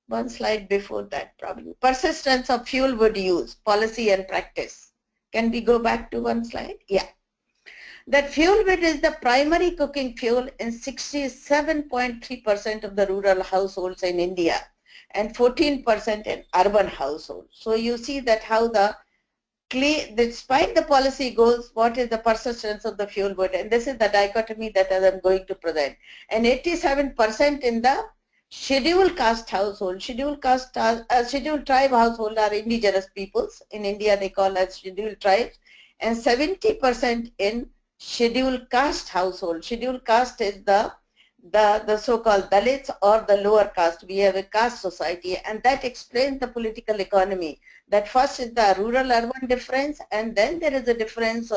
one slide before that probably, persistence of fuel wood use, policy and practice. Can we go back to one slide? Yeah. That fuel wood is the primary cooking fuel in 67.3% of the rural households in India and 14% in urban households. So you see that how despite the policy goals, what is the persistence of the fuel wood? And this is the dichotomy that I'm going to present. And 87% in the scheduled caste household. Scheduled tribe household are indigenous peoples. In India they call as scheduled tribes. And 70% in scheduled caste household. Scheduled caste is the so-called Dalits or the lower caste. We have a caste society, and that explains the political economy. That first is the rural-urban difference, and then there is a difference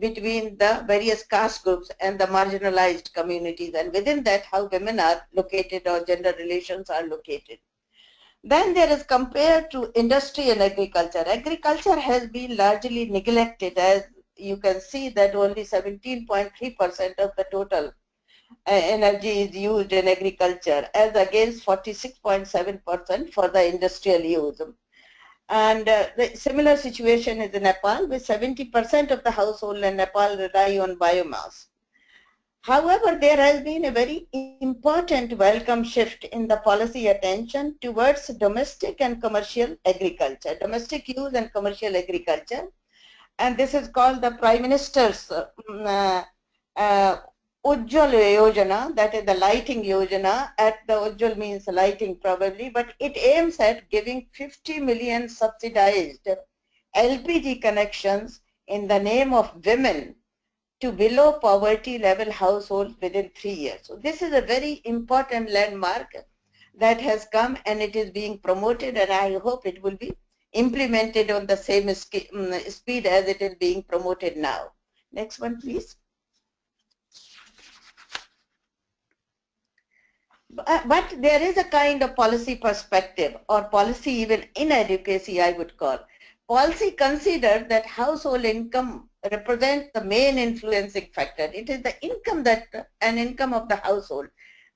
between the various caste groups and the marginalized communities, and within that how women are located or gender relations are located. Then there is compared to industry and agriculture. Agriculture has been largely neglected, as you can see that only 17.3% of the total energy is used in agriculture, as against 46.7% for the industrial use. And the similar situation is in Nepal, with 70% of the household in Nepal rely on biomass. However, there has been a very important welcome shift in the policy attention towards domestic and commercial agriculture, domestic use and commercial agriculture. and this is called the Prime Minister's Ujjwal Yojana, that is the lighting Yojana. At the Ujjwal means lighting probably, but it aims at giving 50 million subsidized LPG connections in the name of women to below poverty level households within 3 years. So this is a very important landmark that has come, and it is being promoted, and I hope it will be implemented on the same speed as it is being promoted now. Next one, please. But there is a kind of policy perspective, or policy even inadequacy, I would call. Policy considers that household income represents the main influencing factor. It is the income income of the household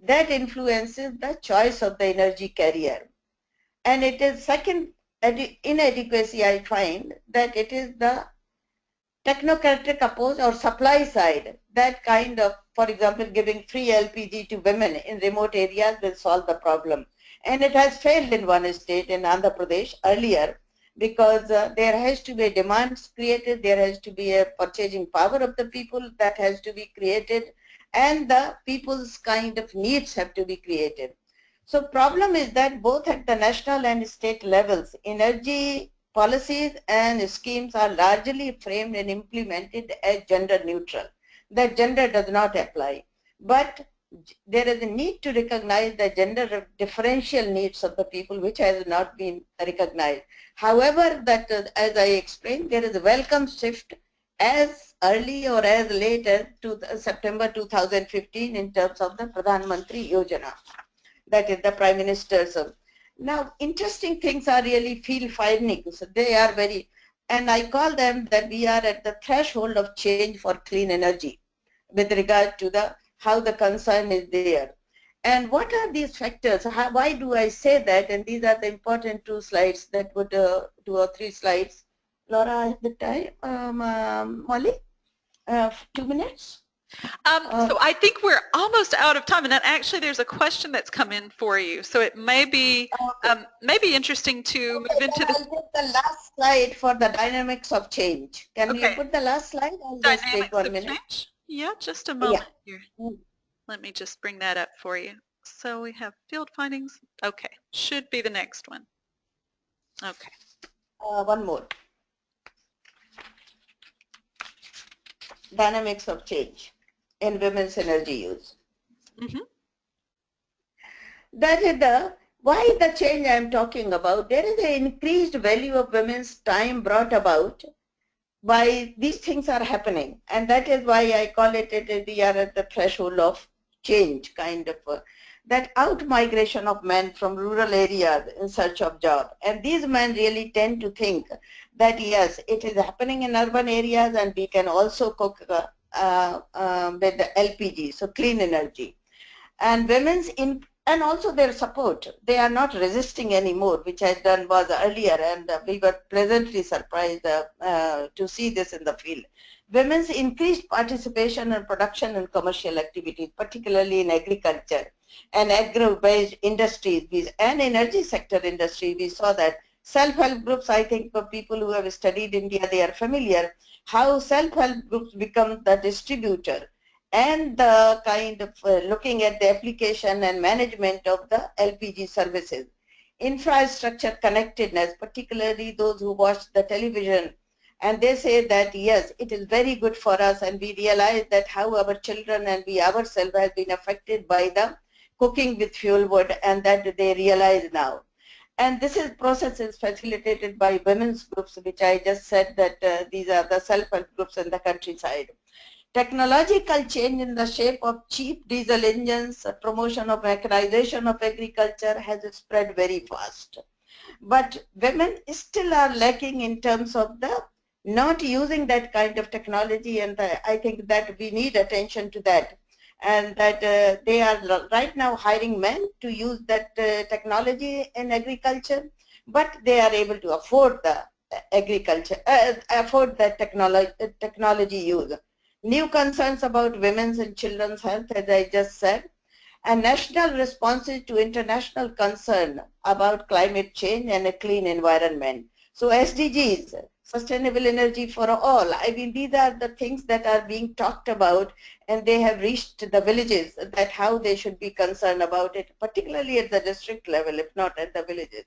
that influences the choice of the energy carrier. And it is second inadequacy, I find, that it is the technocratic approach or supply side, that kind of, for example, giving free LPG to women in remote areas will solve the problem. And it has failed in one state, in Andhra Pradesh, earlier, because there has to be demands created, there has to be a purchasing power of the people that has to be created, and the people's kind of needs have to be created. So problem is that both at the national and state levels, energy policies and schemes are largely framed and implemented as gender neutral. That gender does not apply. But there is a need to recognize the gender differential needs of the people, which has not been recognized. However, that as I explained, there is a welcome shift as early or as late as September 2015 in terms of the Pradhan Mantri Yojana, that is the Prime Minister's. Now, interesting things are really field findings. They are very, and I call them that we are at the threshold of change for clean energy with regard to how the concern is there. And what are these factors? Why do I say that? And these are the important two slides that would, 2 or 3 slides. Laura, at the time, Molly, 2 minutes? So I think we're almost out of time, and then actually there's a question that's come in for you. So it may be interesting to move into this. I'll take the last slide for the dynamics of change. Can you put the last slide? I'll just take 1 minute. Change? Yeah, just a moment here. Let me just bring that up for you. So we have field findings. Okay, should be the next one. Okay. One more. Dynamics of change in women's energy use. That is why the change I am talking about. There is an increased value of women's time brought about by these things are happening, and that is why I call it we are at the threshold of change, kind of that out migration of men from rural areas in search of job. And these men really tend to think that yes, it is happening in urban areas, and we can also cook with the LPG, so clean energy. And women's and also their support, they are not resisting anymore, which I done was earlier, and we were pleasantly surprised to see this in the field. Women's increased participation in production and commercial activities, particularly in agriculture and agro-based industries and energy sector industry. We saw that self-help groups, I think for people who have studied India, they are familiar how self-help groups become the distributor and the kind of looking at the application and management of the LPG services. Infrastructure connectedness, particularly those who watch the television, and they say that yes, it is very good for us, and we realize that how our children and we ourselves have been affected by the cooking with fuel wood, and that they realize now. And this process is facilitated by women's groups, which I just said that these are the self-help groups in the countryside. Technological change in the shape of cheap diesel engines, promotion of mechanization of agriculture has spread very fast. But women still are lacking in terms of the not using that kind of technology, and I think that we need attention to that. And that they are right now hiring men to use that technology in agriculture, but they are able to afford the agriculture, afford the technology use. New concerns about women's and children's health, as I just said, and national responses to international concern about climate change and a clean environment. So SDGs, sustainable energy for all. I mean, these are the things that are being talked about, and they have reached the villages, that how they should be concerned about it, particularly at the district level, if not at the villages.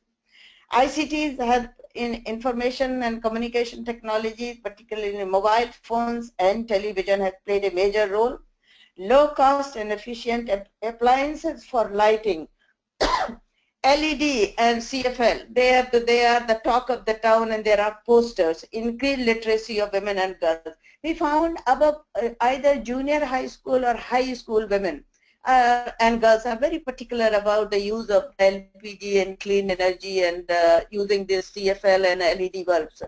ICTs have in information and communication technology, particularly in mobile phones and television, has played a major role. Low cost and efficient appliances for lighting, LED and CFL, they are the talk of the town, and there are posters. Increased literacy of women and girls. We found above either junior high school or high school women and girls are very particular about the use of LPG and clean energy and using this CFL and LED bulbs.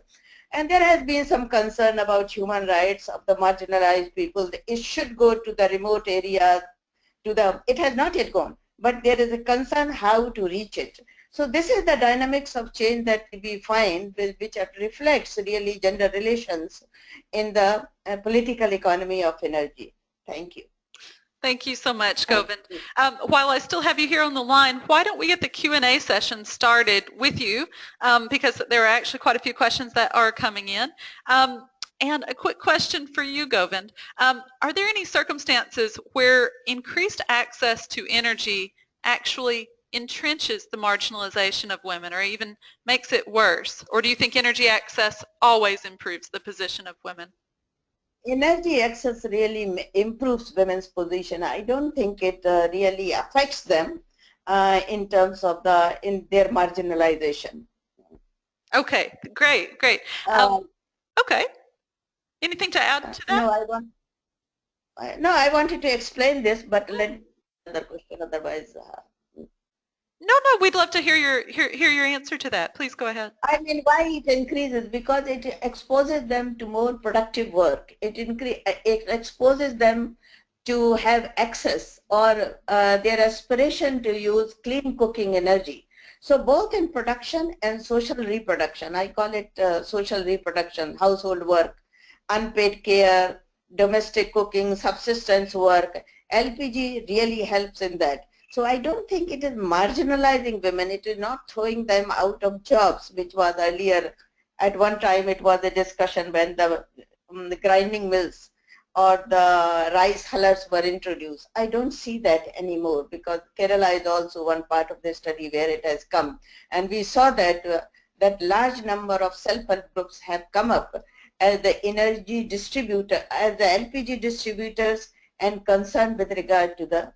And there has been some concern about human rights of the marginalized people. It should go to the remote areas, it has not yet gone, but there is a concern how to reach it. So this is the dynamics of change that we find, which reflects really gender relations in the political economy of energy. Thank you. Thank you so much, Govind. While I still have you here on the line, why don't we get the Q&A session started with you, because there are actually quite a few questions that are coming in. And a quick question for you, Govind. Are there any circumstances where increased access to energy actually entrenches the marginalization of women or even makes it worse? Or do you think energy access always improves the position of women? Energy access really improves women's position. I don't think it really affects them in terms of their marginalization. Okay, great. Okay. Anything to add to that? No, I wanted to explain this, but let another question. Otherwise. No, we'd love to hear your answer to that. Please go ahead. I mean, why it increases? Because it exposes them to more productive work. It exposes them to have access or their aspiration to use clean cooking energy. So both in production and social reproduction, I call it social reproduction, household work, unpaid care, domestic cooking, subsistence work, LPG really helps in that. So I don't think it is marginalizing women. It is not throwing them out of jobs, which was earlier. At one time, it was a discussion when the grinding mills or the rice hullers were introduced. I don't see that anymore, because Kerala is also one part of the study where it has come. And we saw that that large number of self-help groups have come up as the energy distributor, as the LPG distributors, and concerned with regard to the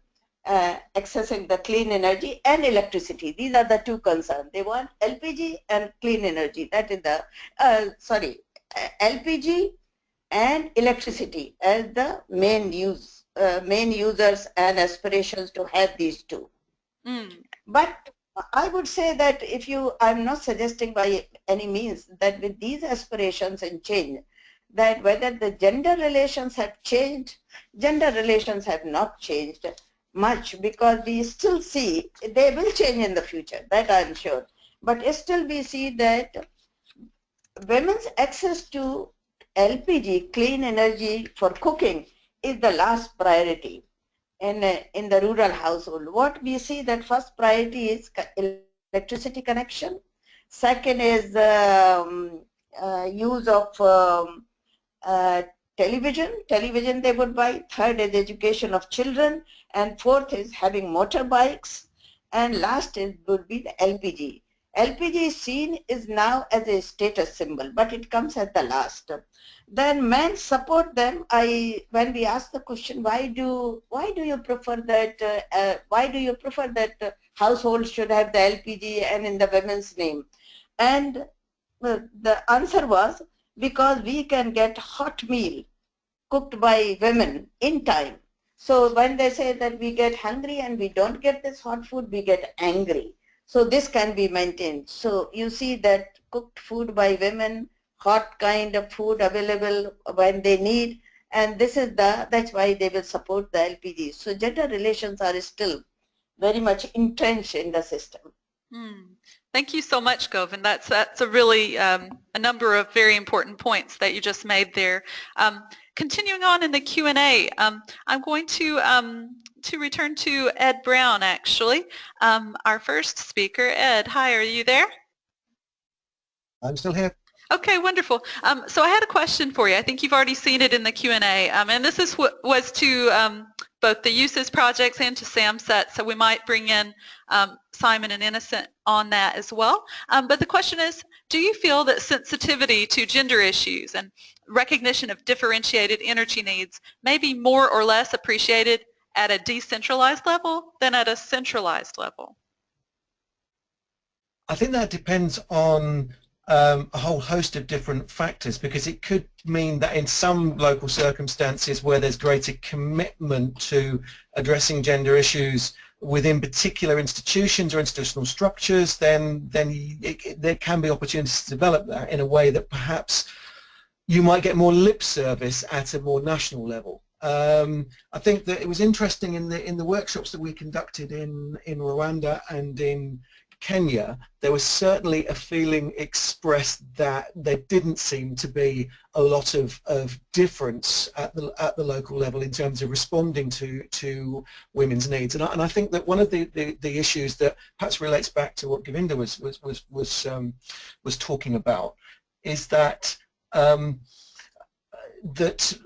accessing the clean energy and electricity. These are the two concerns. They want LPG and clean energy. That is the, LPG and electricity as the main users and aspirations to have these two. But I would say that I'm not suggesting by any means that with these aspirations and change, that whether the gender relations have changed, gender relations have not changed much, because we still see they will change in the future, that I'm sure. But still we see that women's access to LPG, clean energy for cooking, is the last priority in the rural household. What we see that first priority is electricity connection, second is use of television they would buy, third is education of children, and fourth is having motorbikes, and last would be the LPG. LPG is seen is now as a status symbol, but it comes at the last. Then men support them. When we ask the question, why do you prefer that households should have the LPG and in the women's name? And the answer was, because we can get hot meal cooked by women in time. So when they say that we get hungry and we don't get this hot food, we get angry. So this can be maintained. So you see that cooked food by women, hot kind of food available when they need, and that's why they will support the LPG. So gender relations are still very much entrenched in the system. Thank you so much, Govind. That's a really a number of very important points that you just made there. Continuing on in the Q&A, I'm going to return to Ed Brown, actually, our first speaker. Ed, hi, are you there? I'm still here. Okay, wonderful. So I had a question for you. I think you've already seen it in the Q&A, and this is was to both the uses projects and to SAMSET, so we might bring in Simon and Innocent on that as well. But the question is, do you feel that sensitivity to gender issues and recognition of differentiated energy needs may be more or less appreciated at a decentralized level than at a centralized level? I think that depends on a whole host of different factors, because it could mean that in some local circumstances where there's greater commitment to addressing gender issues within particular institutions or institutional structures, then there can be opportunities to develop that in a way that perhaps you might get more lip service at a more national level. I think that it was interesting in the workshops that we conducted in Rwanda and in Kenya, there was certainly a feeling expressed that there didn't seem to be a lot of difference at the local level in terms of responding to women's needs. And I think that one of the issues that perhaps relates back to what Govind was talking about is that that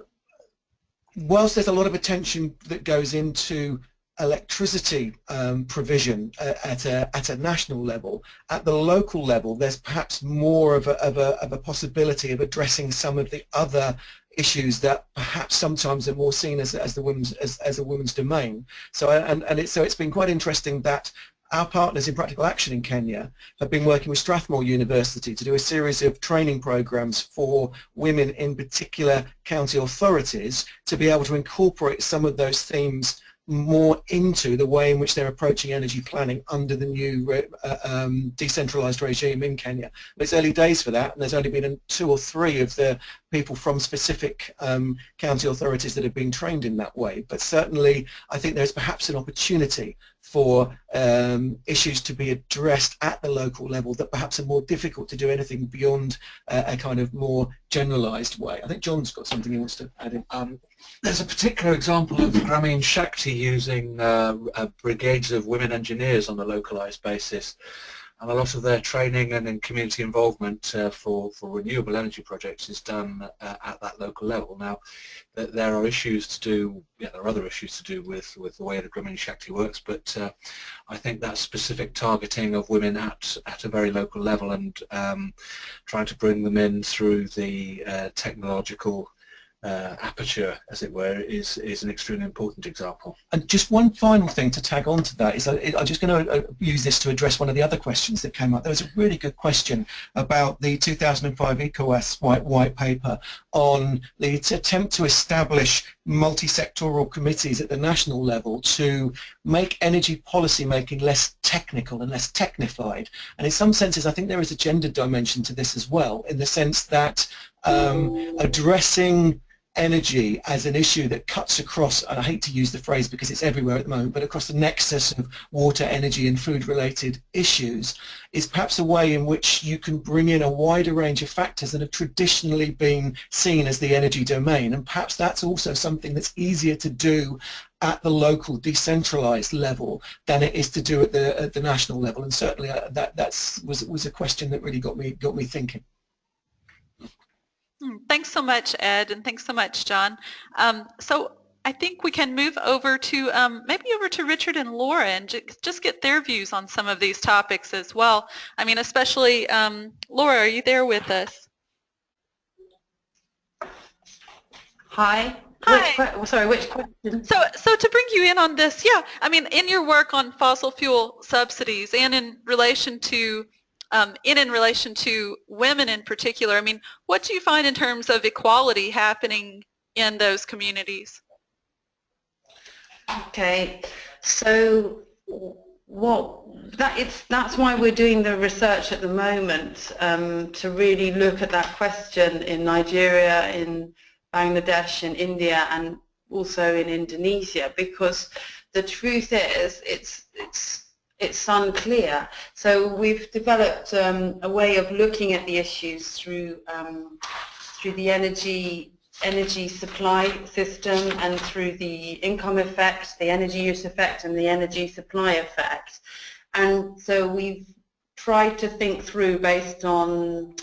whilst there's a lot of attention that goes into electricity provision at a national level, at the local level there's perhaps more of a possibility of addressing some of the other issues that perhaps sometimes are more seen as a woman's domain. So it's been quite interesting that our partners in Practical Action in Kenya have been working with Strathmore University to do a series of training programs for women in particular county authorities to be able to incorporate some of those themes more into the way in which they're approaching energy planning under the new decentralized regime in Kenya. But it's early days for that, and there's only been 2 or 3 of the people from specific county authorities that have been trained in that way. But certainly I think there's perhaps an opportunity for issues to be addressed at the local level that perhaps are more difficult to do anything beyond a kind of more generalized way. I think John's got something he wants to add in. There's a particular example of Grameen Shakti using brigades of women engineers on a localized basis, and a lot of their training and in community involvement for renewable energy projects is done at that local level. Now, there are issues to do, there are other issues to do with the way that Grameen Shakti works, but I think that specific targeting of women at a very local level and trying to bring them in through the technological aperture, as it were, is an extremely important example. And just one final thing to tag on to that is I'm just going to use this to address one of the other questions that came up. There was a really good question about the 2005 ECOWAS white paper on the attempt to establish multi-sectoral committees at the national level to make energy policy making less technical and less technified. And in some senses I think there is a gender dimension to this as well, in the sense that addressing energy as an issue that cuts across, and I hate to use the phrase because it's everywhere at the moment, but across the nexus of water, energy and food related issues, is perhaps a way in which you can bring in a wider range of factors that have traditionally been seen as the energy domain, and perhaps that's also something that's easier to do at the local decentralized level than it is to do at the national level. And certainly that was a question that really got me thinking. Thanks so much, Ed, and thanks so much, John. So I think we can move over to maybe over to Richard and Laura and just get their views on some of these topics as well. I mean, especially Laura, are you there with us? Hi. Hi. Sorry, which question? So to bring you in on this, yeah, I mean, in your work on fossil fuel subsidies and in relation to women in particular, I mean, what do you find in terms of equality happening in those communities? Okay, so that's why we're doing the research at the moment, to really look at that question in Nigeria, in Bangladesh, in India, and also in Indonesia, because the truth is it's unclear. So we've developed a way of looking at the issues through the energy supply system and through the income effect, the energy use effect, and the energy supply effect. And so we've tried to think through, based on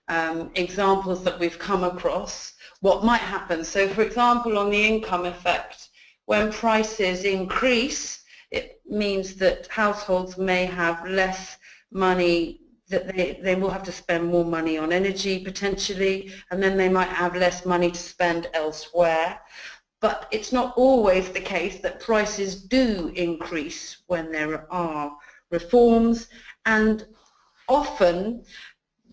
examples that we've come across, what might happen. So for example, on the income effect, when prices increase, it means that households may have less money, that they will have to spend more money on energy potentially, and then they might have less money to spend elsewhere. But it's not always the case that prices do increase when there are reforms, and often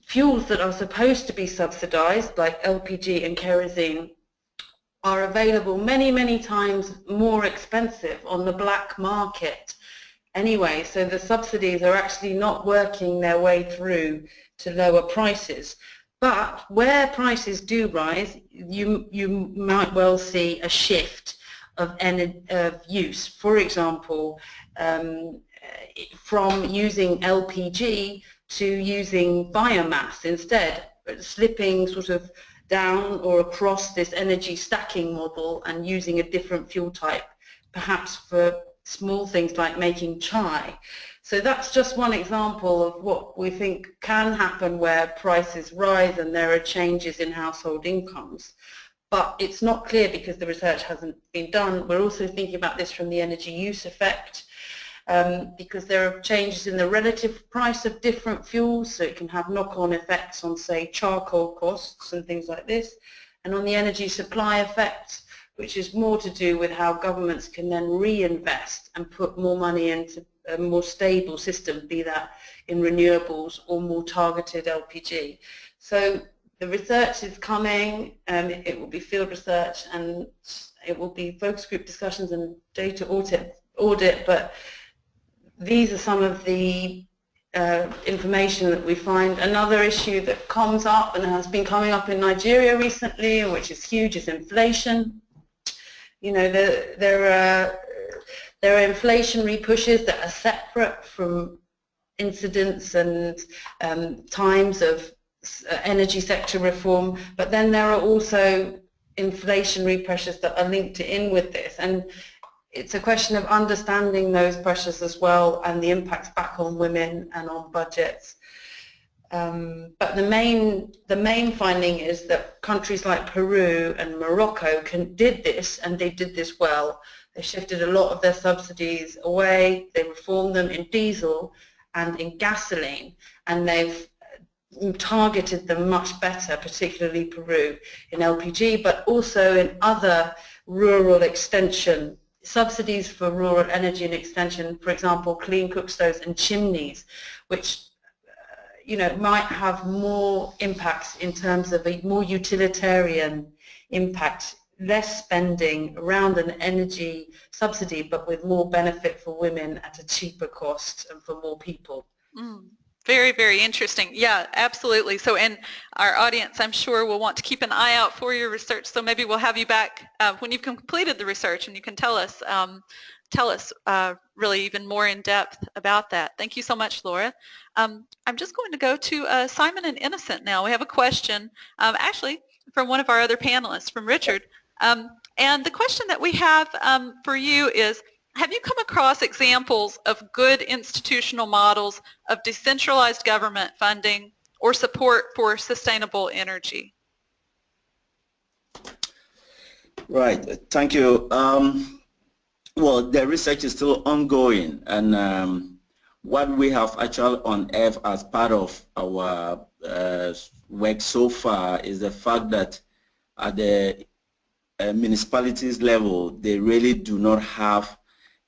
fuels that are supposed to be subsidized, like LPG and kerosene, are available many times more expensive on the black market anyway, so the subsidies are actually not working their way through to lower prices. But where prices do rise, you might well see a shift of use. For example, from using LPG to using biomass instead, slipping sort of down or across this energy stacking model and using a different fuel type, perhaps for small things like making chai. So that's just one example of what we think can happen where prices rise and there are changes in household incomes. But it's not clear because the research hasn't been done. We're also thinking about this from the energy use effect, because there are changes in the relative price of different fuels, so it can have knock-on effects on, say, charcoal costs and things like this, and on the energy supply effects, which is more to do with how governments can then reinvest and put more money into a more stable system, be that in renewables or more targeted LPG. So the research is coming, it will be field research and it will be focus group discussions and data audit, but these are some of the information that we find. Another issue that comes up and has been coming up in Nigeria recently, which is huge, is inflation. You know, there are inflationary pushes that are separate from incidents and times of energy sector reform, but then there are also inflationary pressures that are linked in with this, and it's a question of understanding those pressures as well and the impacts back on women and on budgets. But the main finding is that countries like Peru and Morocco did this, and they did this well. They shifted a lot of their subsidies away, they reformed them in diesel and in gasoline, and they've targeted them much better, particularly Peru in LPG, but also in other rural extension subsidies for rural energy and extension, for example, clean cook stoves and chimneys, which you know, might have more impacts in terms of a more utilitarian impact, less spending around an energy subsidy, but with more benefit for women at a cheaper cost and for more people. Very, very interesting. Yeah, absolutely. So, and our audience, I'm sure, will want to keep an eye out for your research. So maybe we'll have you back when you've completed the research, and you can tell us really even more in depth about that. Thank you so much, Laura. I'm just going to go to Simon and Innocent now. We have a question, actually, from one of our other panelists, from Richard. And the question that we have for you is, have you come across examples of good institutional models of decentralized government funding or support for sustainable energy? Right, thank you. Well, the research is still ongoing, and what we have actually unearthed as part of our work so far is the fact that at the municipalities level, they really do not have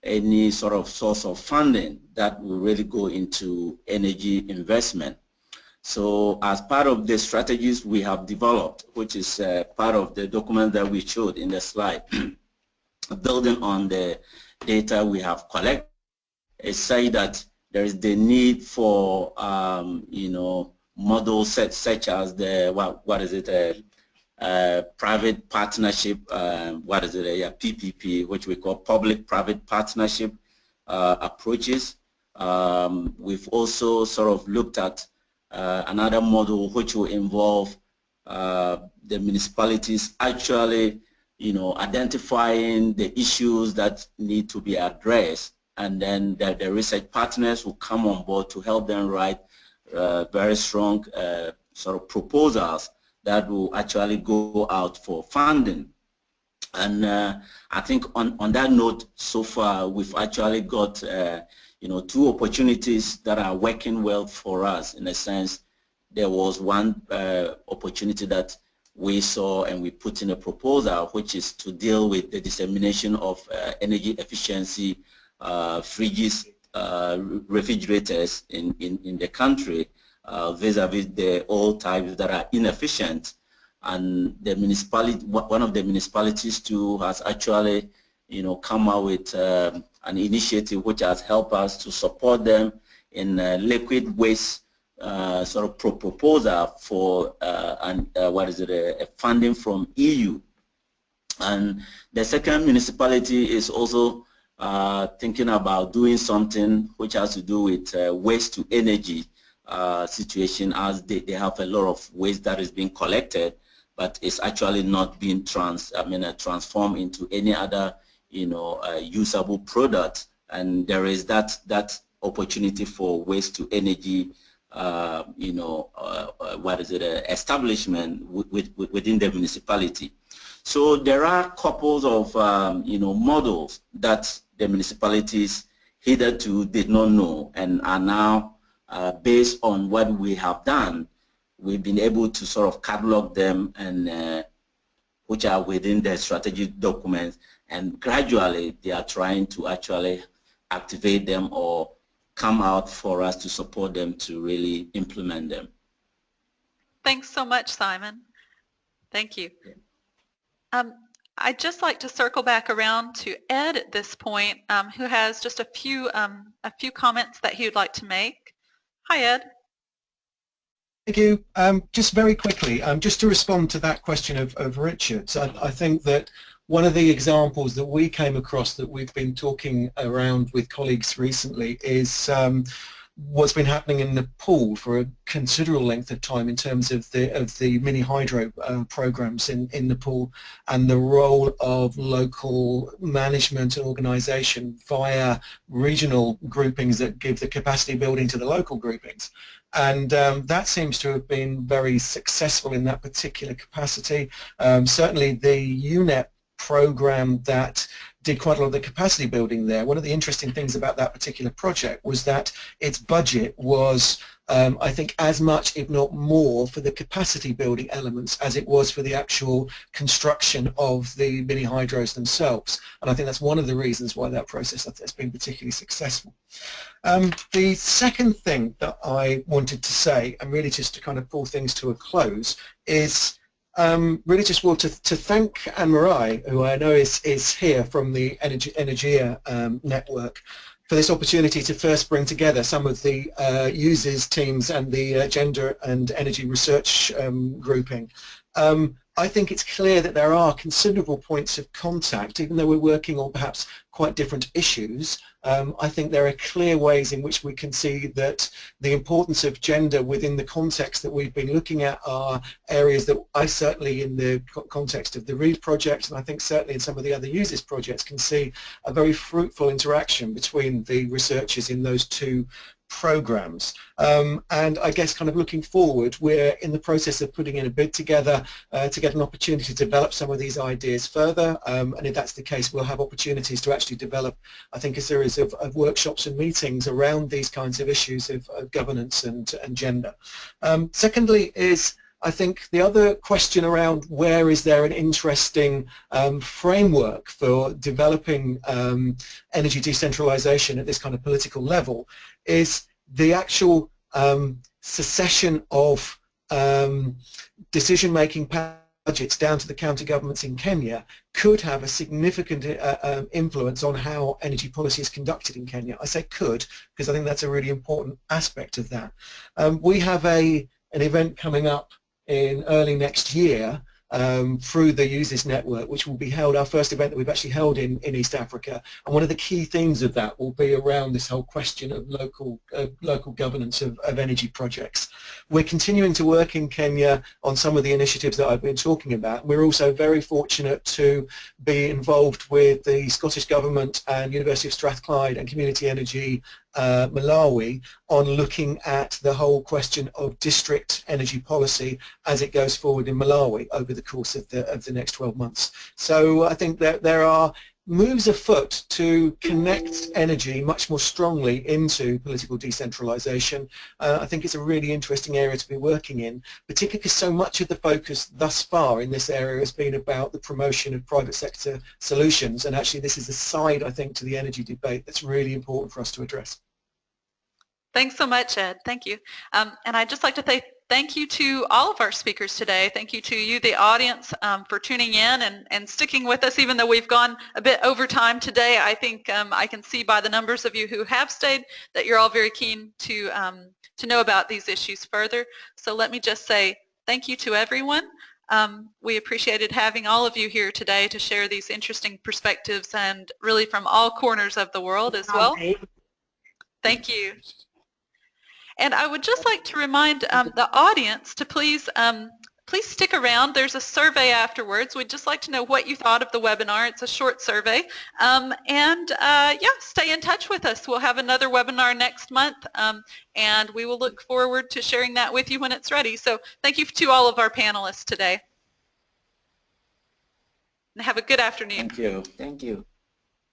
any sort of source of funding that will really go into energy investment. So as part of the strategies we have developed, which is part of the document that we showed in the slide, building on the data we have collected, is say that there is the need for you know, models such as the private partnership, PPP, which we call public-private partnership approaches. We've also sort of looked at another model which will involve the municipalities actually, you know, identifying the issues that need to be addressed, and then the research partners will come on board to help them write very strong sort of proposals that will actually go out for funding. And I think on that note, so far we've actually got you know, 2 opportunities that are working well for us. In a sense, there was one opportunity that we saw and we put in a proposal, which is to deal with the dissemination of energy efficiency fridges, refrigerators in the country vis-a-vis the old types that are inefficient. And the municipality, one of the municipalities too, has actually, you know, come out with an initiative which has helped us to support them in liquid waste sort of proposal for a funding from EU. And the second municipality is also thinking about doing something which has to do with waste to energy situation, as they have a lot of waste that is being collected, but it's actually not being transformed into any other, you know, usable product. And there is that opportunity for waste to energy, you know, establishment within the municipality. So there are couples of, you know, models that the municipalities hitherto did not know, and are now, based on what we have done, we've been able to sort of catalog them, and which are within the strategic documents, and gradually they are trying to actually activate them or come out for us to support them to really implement them. Thanks so much, Simon. Thank you. I'd just like to circle back around to Ed at this point, who has just a few comments that he would like to make. Hi, Ed. Thank you. Just very quickly, just to respond to that question of Richard's, I think that one of the examples that we came across that we've been talking around with colleagues recently is what's been happening in Nepal for a considerable length of time in terms of the mini hydro programs in Nepal, and the role of local management and organisation via regional groupings that give the capacity building to the local groupings. And that seems to have been very successful in that particular capacity. Certainly the UNEP program that did quite a lot of the capacity building there, one of the interesting things about that particular project was that its budget was, I think, as much, if not more, for the capacity building elements as it was for the actual construction of the mini hydros themselves. And I think that's one of the reasons why that process has been particularly successful. The second thing that I wanted to say, and really just to kind of pull things to a close, is really just want to thank Anne-Marie, who I know is here from the Energia network, for this opportunity to first bring together some of the users teams and the gender and energy research grouping. I think it's clear that there are considerable points of contact, even though we're working on perhaps quite different issues. I think there are clear ways in which we can see that the importance of gender within the context that we've been looking at are areas that I certainly, in the context of the READ project, and I think certainly in some of the other users projects, can see a very fruitful interaction between the researchers in those two programs. And I guess kind of looking forward, we're in the process of putting in a bid together to get an opportunity to develop some of these ideas further, and if that's the case, we'll have opportunities to actually develop, I think, a series of workshops and meetings around these kinds of issues of governance and gender. Secondly is, I think, the other question around where is there an interesting framework for developing energy decentralization at this kind of political level is the actual secession of decision-making budgets down to the county governments in Kenya could have a significant influence on how energy policy is conducted in Kenya. I say could because I think that's a really important aspect of that. We have an event coming up in early next year through the users network, which will be held, our first event that we've actually held in East Africa, and one of the key themes of that will be around this whole question of local governance of energy projects. We're continuing to work in Kenya on some of the initiatives that I've been talking about. We're also very fortunate to be involved with the Scottish Government and University of Strathclyde and Community Energy Malawi on looking at the whole question of district energy policy as it goes forward in Malawi over the course of the next 12 months. So I think that there are moves afoot to connect energy much more strongly into political decentralization. I think it's a really interesting area to be working in, particularly because so much of the focus thus far in this area has been about the promotion of private sector solutions, and actually this is a side, I think, to the energy debate that's really important for us to address. Thanks so much, Ed. Thank you. And I'd just like to say thank you to all of our speakers today. Thank you to you, the audience, for tuning in and sticking with us, even though we've gone a bit over time today. I think I can see by the numbers of you who have stayed that you're all very keen to know about these issues further. So let me just say thank you to everyone. We appreciated having all of you here today to share these interesting perspectives, and really from all corners of the world as well. Thank you. And I would just like to remind the audience to please stick around. There's a survey afterwards. We'd just like to know what you thought of the webinar. It's a short survey. Yeah, stay in touch with us. We'll have another webinar next month, and we will look forward to sharing that with you when it's ready. So thank you to all of our panelists today. And have a good afternoon. Thank you. Thank you.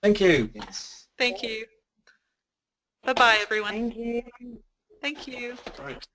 Thank you. Yes. Thank you. Bye-bye, everyone. Thank you. Thank you. Right.